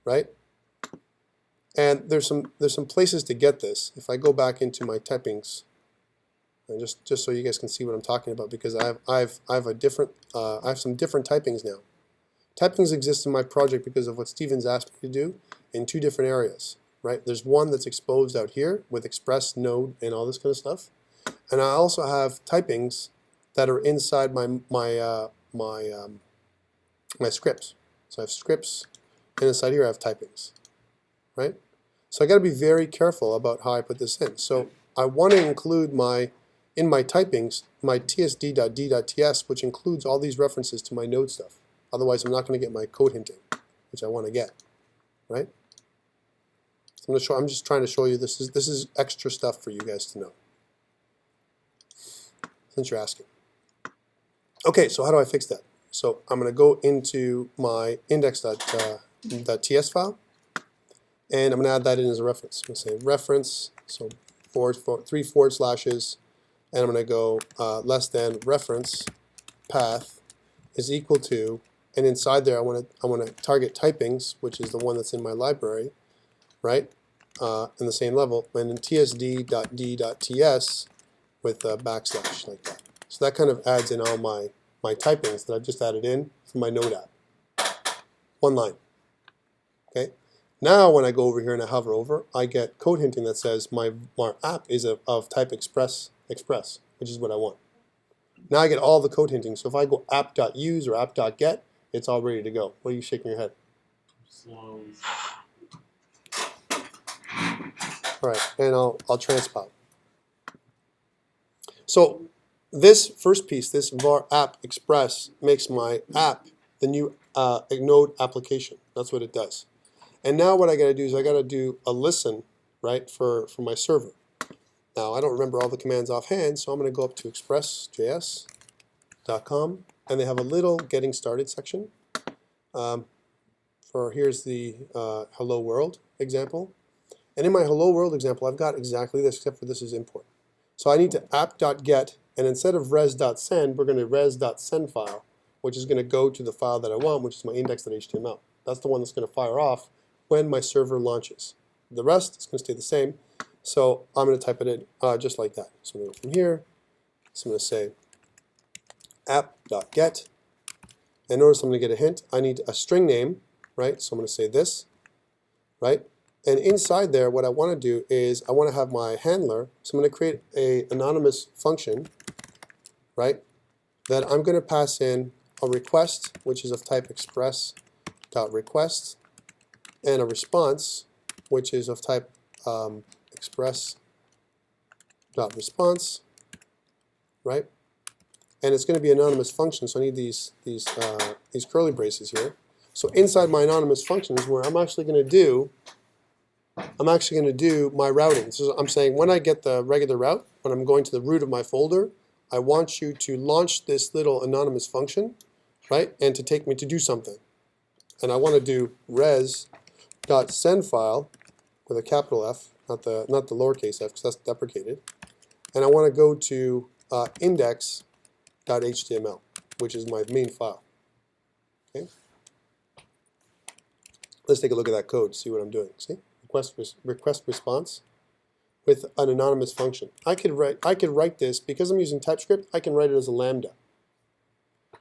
right? And there's some places to get this. If I go back into my typings, and just so you guys can see what I'm talking about, because I have some different typings now. Typings exist in my project because of what Steven's asked me to do in two different areas, right? There's one that's exposed out here with Express, Node, and all this kind of stuff, and I also have typings that are inside my scripts. So I have scripts, and inside here I have typings, right? So I got to be very careful about how I put this in. So I want to include in my typings, my tsd.d.ts, which includes all these references to my node stuff. Otherwise, I'm not going to get my code hinting, which I want to get, right? So I'm just trying to show you this is extra stuff for you guys to know, since you're asking. Okay, so how do I fix that? So I'm going to go into my index.ts file, and I'm going to add that in as a reference. I'm going to say reference, so 3 forward slashes, and I'm going to go less than reference path is equal to, and inside there I want to target typings, which is the one that's in my library, right? In the same level, and then tsd.d.ts with a backslash like that. So that kind of adds in all my typings that I've just added in from my Node app. One line. Okay. Now when I go over here and I hover over, I get code hinting that says my app is of type express, which is what I want. Now I get all the code hinting. So if I go app.use or app.get, it's all ready to go. What are you shaking your head? Slowly. All right, and I'll transpile. So this first piece, this var app express, makes my app the new Node application. That's what it does. And now what I got to do is I got to do a listen, right, for my server. Now I don't remember all the commands offhand, so I'm going to go up to expressjs.com, and they have a little getting started section. Here's the hello world example. And in my hello world example, I've got exactly this, except for this is import. So I need to app.get, and instead of res.send, we're going to res.send file, which is going to go to the file that I want, which is my index.html. That's the one that's going to fire off when my server launches. The rest is going to stay the same, so I'm going to type it in just like that. So I'm going to go from here, so I'm going to say app.get, and notice I'm going to get a hint. I need a string name, right? So I'm going to say this, right? And inside there, what I want to do is I want to have my handler. So I'm going to create an anonymous function, right, that I'm going to pass in a request, which is of type express.request, and a response, which is of type express.response, right? And it's going to be an anonymous function, so I need these curly braces here. So inside my anonymous function is where I'm actually going to do my routing. So I'm saying when I get the regular route, when I'm going to the root of my folder, I want you to launch this little anonymous function, right, and to take me to do something. And I want to do res.send file with a capital F, not the lowercase f, because that's deprecated. And I want to go to index.html, which is my main file. Okay. Let's take a look at that code, see what I'm doing. See? Request response with an anonymous function. I could write this, because I'm using TypeScript, I can write it as a lambda.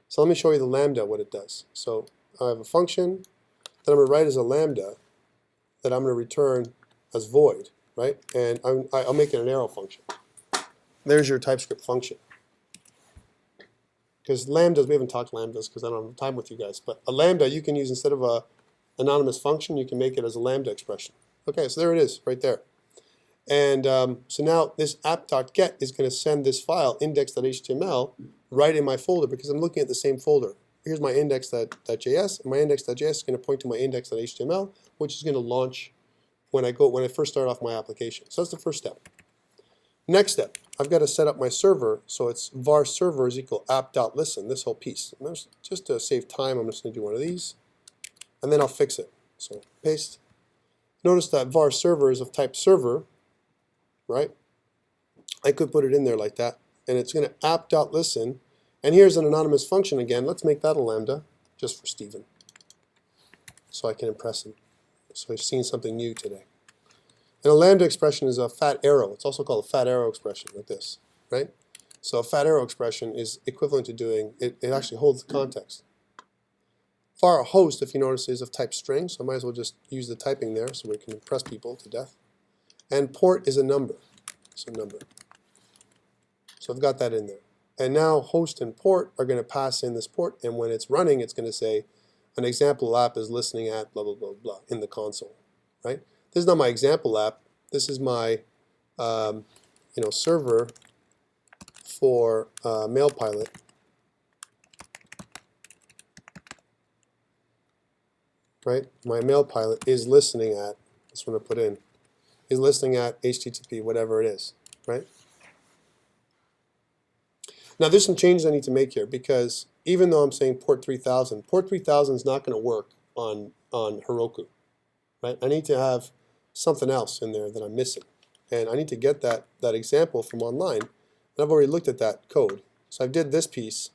So let me show you the lambda, what it does. So I have a function that I'm going to write as a lambda that I'm going to return as void, right? And I'll make it an arrow function. There's your TypeScript function. Because lambdas, we haven't talked lambdas because I don't have time with you guys, but a lambda you can use instead of a anonymous function, you can make it as a lambda expression. Okay, so there it is, right there. And so now this app.get is going to send this file, index.html, right in my folder because I'm looking at the same folder. Here's my index.js, and my index.js is going to point to my index.html, which is going to launch when I first start off my application. So that's the first step. Next step, I've got to set up my server, so it's var server is equal app.listen, this whole piece. And just to save time, I'm just going to do one of these, and then I'll fix it. So paste. Notice that var server is of type server, right? I could put it in there like that, and it's going to app.listen, and here's an anonymous function again. Let's make that a lambda, just for Stephen, so I can impress him. So I've seen something new today. And a lambda expression is a fat arrow. It's also called a fat arrow expression, like this, right? So a fat arrow expression is equivalent to doing, it actually holds the context. Var host, if you notice, is of type string, so I might as well just use the typing there so we can impress people to death. And port is a number, so number. So I've got that in there. And now host and port are going to pass in this port, and when it's running, it's going to say, an example app is listening at blah, blah, blah, blah in the console, right? This is not my example app. This is my server for MailPilot. Right? My MailPilot is listening at, that's what I put in, is listening at HTTP, whatever it is, right? Now there's some changes I need to make here because even though I'm saying port 3000 is not going to work on Heroku, right? I need to have something else in there that I'm missing. And I need to get that example from online. And I've already looked at that code. So I did this piece,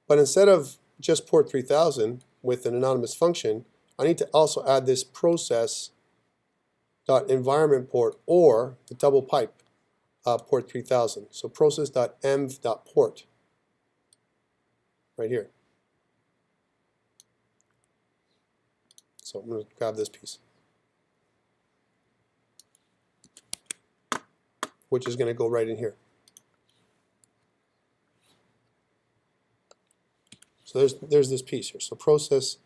but instead of just port 3000 with an anonymous function, I need to also add this process.environment port or the double pipe port 3000. So process.env.port right here. So I'm going to grab this piece, which is going to go right in here. So there's this piece here. So process.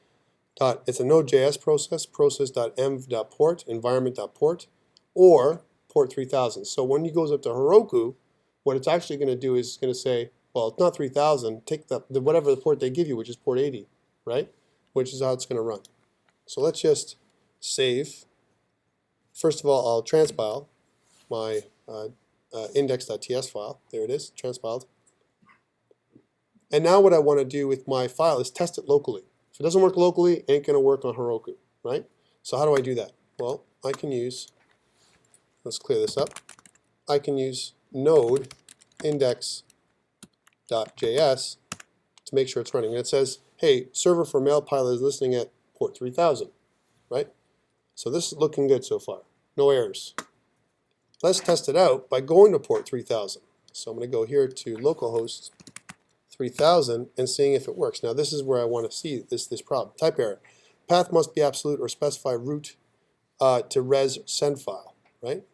It's a Node.js process, process.env.port, environment.port, or port 3000. So when it goes up to Heroku, what it's actually going to do is it's going to say, well, it's not 3000, take whatever the port they give you, which is port 80, right? Which is how it's going to run. So let's just save. First of all, I'll transpile my index.ts file. There it is, transpiled. And now what I want to do with my file is test it locally. If it doesn't work locally, it ain't going to work on Heroku, right? So how do I do that? Well, I can use, let's clear this up. I can use node index.js to make sure it's running. And it says, hey, server for MailPilot is listening at port 3000, right? So this is looking good so far. No errors. Let's test it out by going to port 3000. So I'm going to go here to localhost 3000 and seeing if it works. Now this is where I want to see this problem. Type error. Path must be absolute or specify route to res send file, right?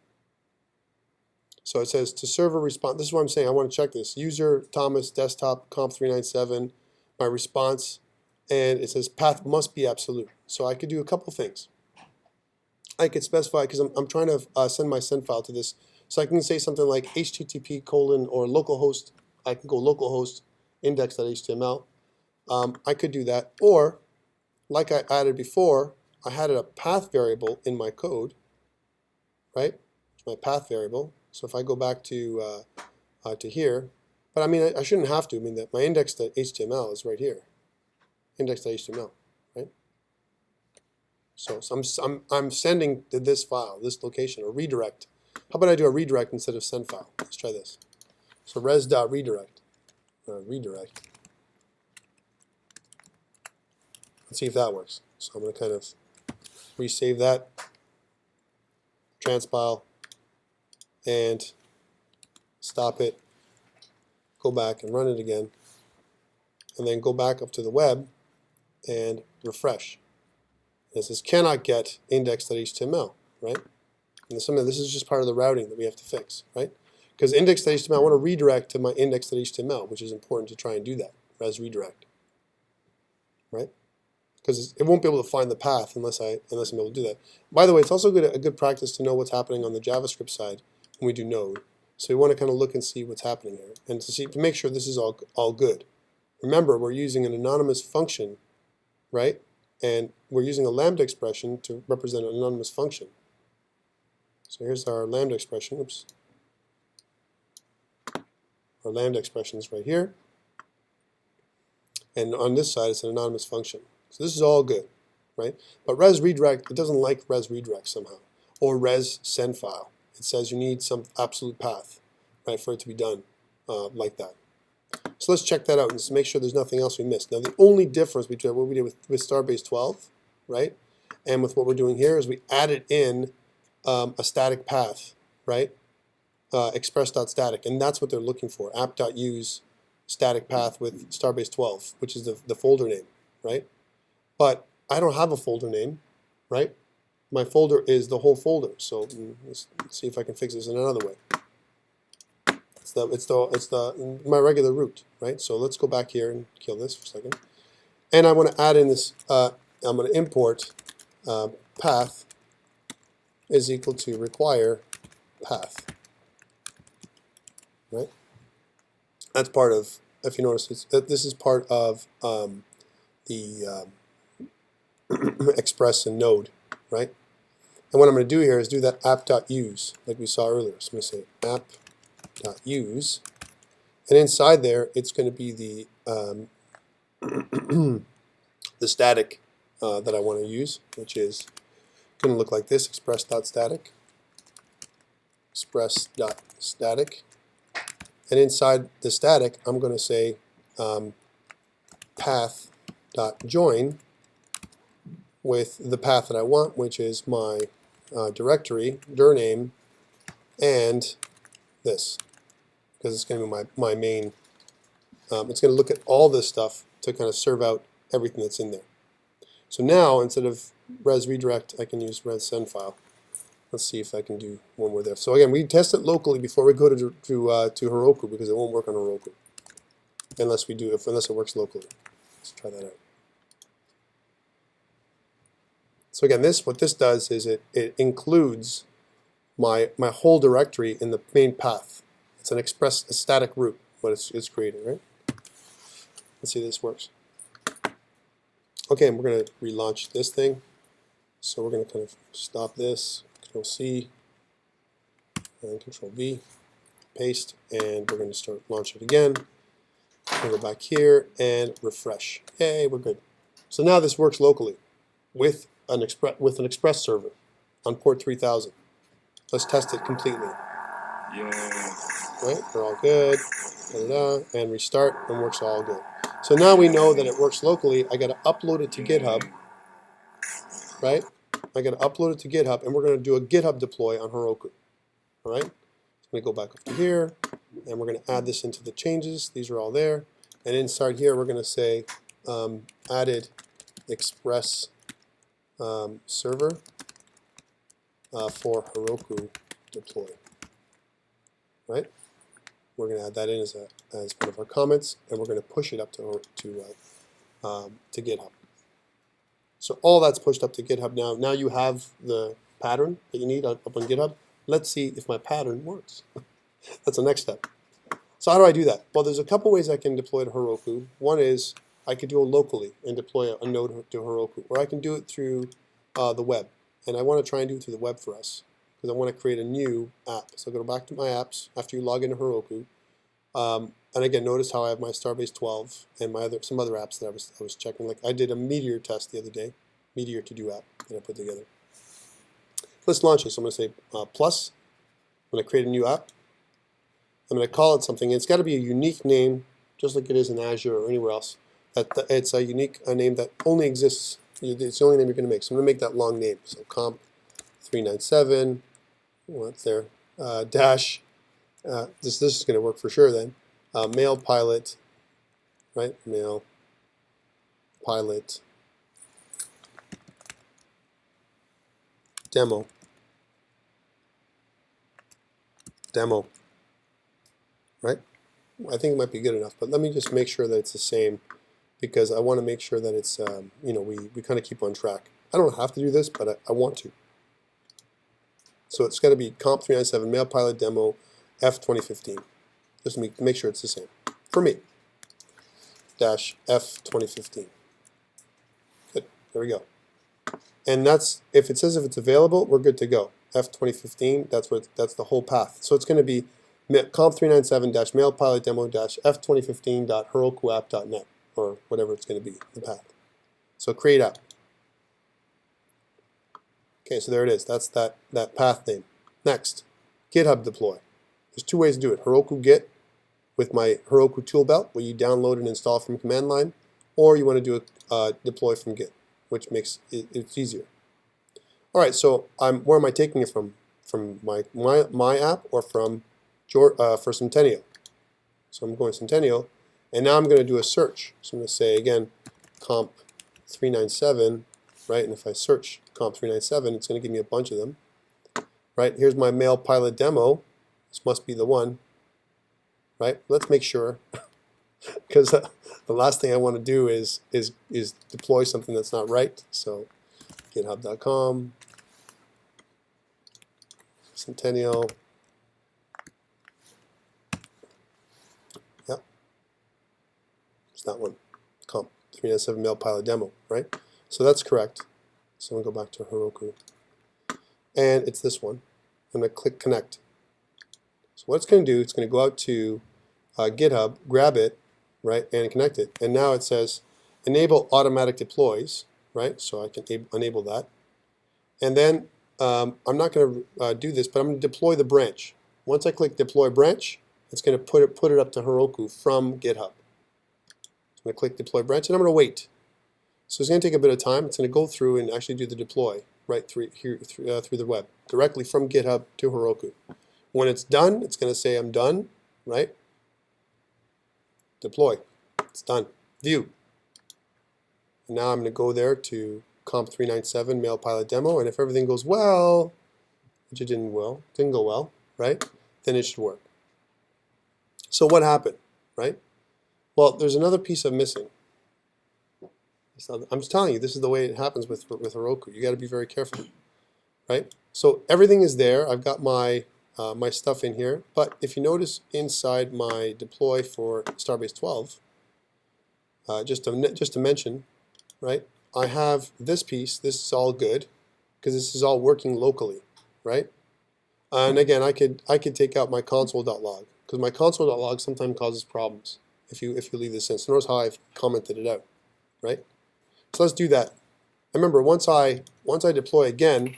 So it says to server response. This is what I'm saying. I want to check this. User Thomas desktop COMP397, my response, and it says path must be absolute. So I could do a couple things. I could specify, because I'm trying to send my send file to this. So I can say something like http : or localhost. I can go localhost index.html. I could do that, or like I added before, I had a path variable in my code, right? It's my path variable. So if I go back to here, but I mean I shouldn't have to. I mean that my index.html is right here, index.html, right? So I'm sending to this file, this location, a redirect. How about I do a redirect instead of send file? Let's try this. So res.redirect. Redirect. Let's see if that works. So I'm going to kind of resave that, transpile, and stop it, go back and run it again, and then go back up to the web and refresh. And it says cannot get index.html, right? And this is just part of the routing that we have to fix, right? Because index.html, I want to redirect to my index.html, which is important to try and do that, res redirect, right? Because it won't be able to find the path unless I'm able to do that. By the way, it's also a good practice to know what's happening on the JavaScript side when we do Node. So we want to kind of look and see what's happening here, and to make sure this is all good. Remember, we're using an anonymous function, right? And we're using a lambda expression to represent an anonymous function. So here's our lambda expression. Oops. Our lambda expression is right here. And on this side, it's an anonymous function. So this is all good, right? But res redirect, it doesn't like res redirect somehow. Or res send file. It says you need some absolute path, right, for it to be done like that. So let's check that out and just make sure there's nothing else we missed. Now the only difference between what we did with Starbase 12, right, and with what we're doing here is we added in a static path, right? Express.static, and that's what they're looking for. App.use static path with Starbase 12, which is the folder name, right? But I don't have a folder name, right? My folder is the whole folder. So let's see if I can fix this in another way. It's my regular root, right? So let's go back here and kill this for a second. And I want to add in this. I'm going to import path is equal to require path, right? That's part of. If you notice, this is part of the Express and Node, right? And what I'm going to do here is do that app.use like we saw earlier. So I'm going to say app.use, and inside there it's going to be the the static that I want to use, which is going to look like this: express.static, express.static, and inside the static I'm going to say path.join with the path that I want, which is my directory, dir name, and this, because it's going to be my main. It's going to look at all this stuff to kind of serve out everything that's in there. So now, instead of res redirect, I can use res send file. Let's see if I can do one more there. So again, we test it locally before we go to Heroku, because it won't work on Heroku unless it works locally. Let's try that out. So again, what this does is it includes my whole directory in the main path. It's a static root, what it's creating, right? Let's see if this works. Okay, and we're going to relaunch this thing. So we're going to kind of stop this, Control C, and Control V, paste, and we're going to start launch it again. We'll go back here and refresh. Yay, we're good. So now this works locally with an Express server on port 3000. Let's test it completely. Yay. Right, we're all good. And restart, and works all good. So now we know that it works locally. I got to upload it to GitHub, right? I got to upload it to GitHub, and we're going to do a GitHub deploy on Heroku. All right. So I'm going to go back up to here, and we're going to add this into the changes. These are all there, and inside here we're going to say added Express server for Heroku deploy. Right. We're going to add that in as one of our comments, and we're going to push it up to GitHub. So all that's pushed up to GitHub now. Now you have the pattern that you need up on GitHub. Let's see if my pattern works. That's the next step. So how do I do that? Well, there's a couple ways I can deploy to Heroku. One is I could do it locally and deploy a node to Heroku, or I can do it through the web. And I want to try and do it through the web for us, because I want to create a new app. So go back to my apps after you log into Heroku. And again, notice how I have my Starbase 12 and some other apps that I was checking. Like I did a Meteor test the other day, Meteor to-do app that I put together. Let's launch this. So I'm going to say plus. I'm going to create a new app. I'm going to call it something. It's got to be a unique name, just like it is in Azure or anywhere else. It's a unique name that only exists. It's the only name you're going to make. So I'm going to make that long name. So COMP397. What's there? Dash. This is going to work for sure then. Mail pilot, right? Mail pilot demo. Right? I think it might be good enough, but let me just make sure that it's the same, because I want to make sure that it's, we kind of keep on track. I don't have to do this, but I want to. So it's got to be COMP397 mail pilot demo F2015. Just make sure it's the same. For me. Dash F2015. Good. There we go. And that's, if it says if it's available, we're good to go. F2015, that's the whole path. So it's going to be COMP397-mailpilot-demo-f2015.herokuapp.net, or whatever it's going to be, the path. So create app. Okay, so there it is. That's that path name. Next, GitHub deploy. There's two ways to do it. Heroku Git with my Heroku tool belt, where you download and install from command line, or you want to do a deploy from Git, which makes it's easier. All right, so where am I taking it from? From my app or from for Centennial? So I'm going Centennial, and now I'm going to do a search. So I'm going to say again, COMP397, right? And if I search COMP397, it's going to give me a bunch of them, right? Here's my male pilot demo. This must be the one, right? Let's make sure, because the last thing I want to do is deploy something that's not right. So GitHub.com, Centennial. Yep, it's that one. Comp 397 male pilot demo, right? So that's correct. So I'm going to go back to Heroku. And it's this one. I'm going to click connect. So what it's going to do, it's going to go out to GitHub, grab it, right, and connect it. And now it says enable automatic deploys, right? So I can enable that. And then I'm not going to do this, but I'm going to deploy the branch. Once I click deploy branch, it's going to put it up to Heroku from GitHub. I'm going to click deploy branch, and I'm going to wait. So it's going to take a bit of time. It's going to go through and actually do the deploy right through the web, directly from GitHub to Heroku. When it's done, it's going to say I'm done, right? Deploy. It's done. View. And now I'm going to go there to COMP397 male pilot demo, and if everything goes well, which it didn't go well, right? Then it should work. So what happened, right? Well, there's another piece I'm missing. I'm just telling you, this is the way it happens with Heroku. You got to be very careful, right? So everything is there. I've got my my stuff in here, but if you notice inside my deploy for Starbase 12, just to mention, right? I have this piece. This is all good because this is all working locally, right? And again, I could take out my console.log because my console.log sometimes causes problems if you leave this in. So notice how I've commented it out, right? So let's do that. And remember, once I deploy again,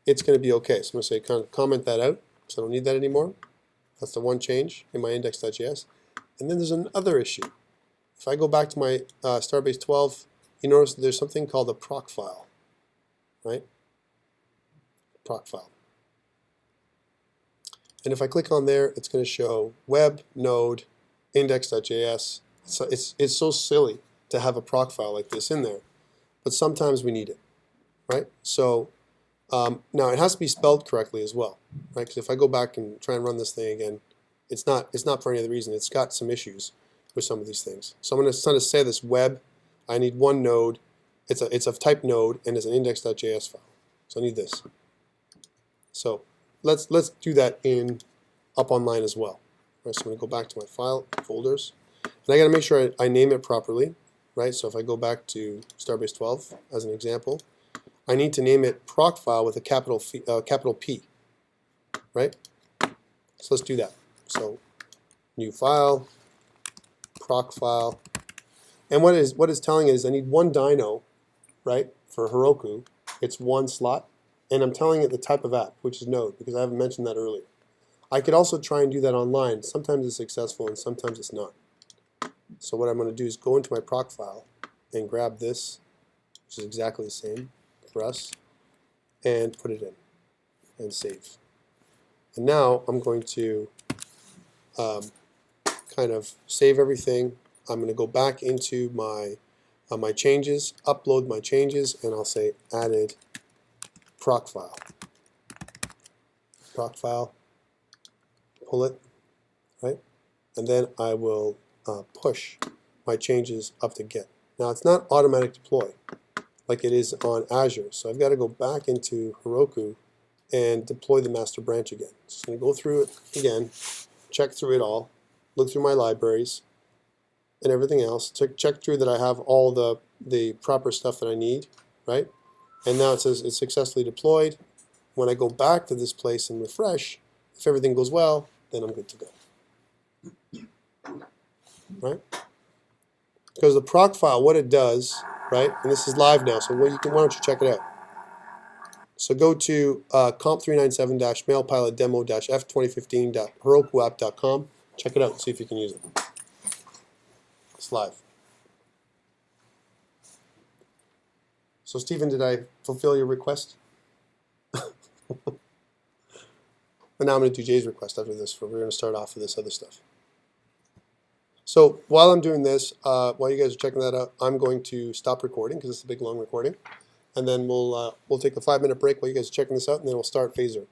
it's going to be okay. So I'm going to say kind of comment that out, so I don't need that anymore. That's the one change in my index.js. And then there's another issue. If I go back to my Starbase 12, you notice that there's something called a proc file, right? Proc file. And if I click on there, it's going to show web, node, index.js. So it's so silly to have a proc file like this in there, but sometimes we need it, right? So now it has to be spelled correctly as well, right? Because if I go back and try and run this thing again, it's not for any other reason. It's got some issues with some of these things. So I'm going to say this web. I need one node. It's a type node and it's an index.js file. So I need this. So let's do that up online as well. Right, so I'm going to go back to my file folders, and I got to make sure I name it properly, right? So if I go back to Starbase 12 as an example, I need to name it proc file with a capital P, right? So let's do that. So new file, proc file, and what it's telling is I need one dyno, right? For Heroku, it's one slot, and I'm telling it the type of app, which is Node, because I haven't mentioned that earlier. I could also try and do that online. Sometimes it's successful and sometimes it's not. So what I'm going to do is go into my proc file and grab this, which is exactly the same for us, and put it in and save. And now I'm going to kind of save everything. I'm going to go back into my my changes, upload my changes, and I'll say added proc file. Proc file. Pull it, right? And then I will push my changes up to Git. Now it's not automatic deploy like it is on Azure, so I've got to go back into Heroku and deploy the master branch again. So I'm going to go through it again, check through it all, look through my libraries and everything else, check through that I have all the proper stuff that I need, right? And now it says it's successfully deployed. When I go back to this place and refresh, if everything goes well, then I'm good to go, right? Because the proc file, what it does, right, and this is live now, so why don't you check it out. So go to comp397-mailpilotdemo-f2015.herokuapp.com, check it out and see if you can use it. It's live. So Stephen, did I fulfill your request? And now I'm going to do Jay's request after this. We're going to start off with this other stuff. So while I'm doing this, while you guys are checking that out, I'm going to stop recording because it's a big long recording, and then we'll take a 5-minute break while you guys are checking this out, and then we'll start phaser.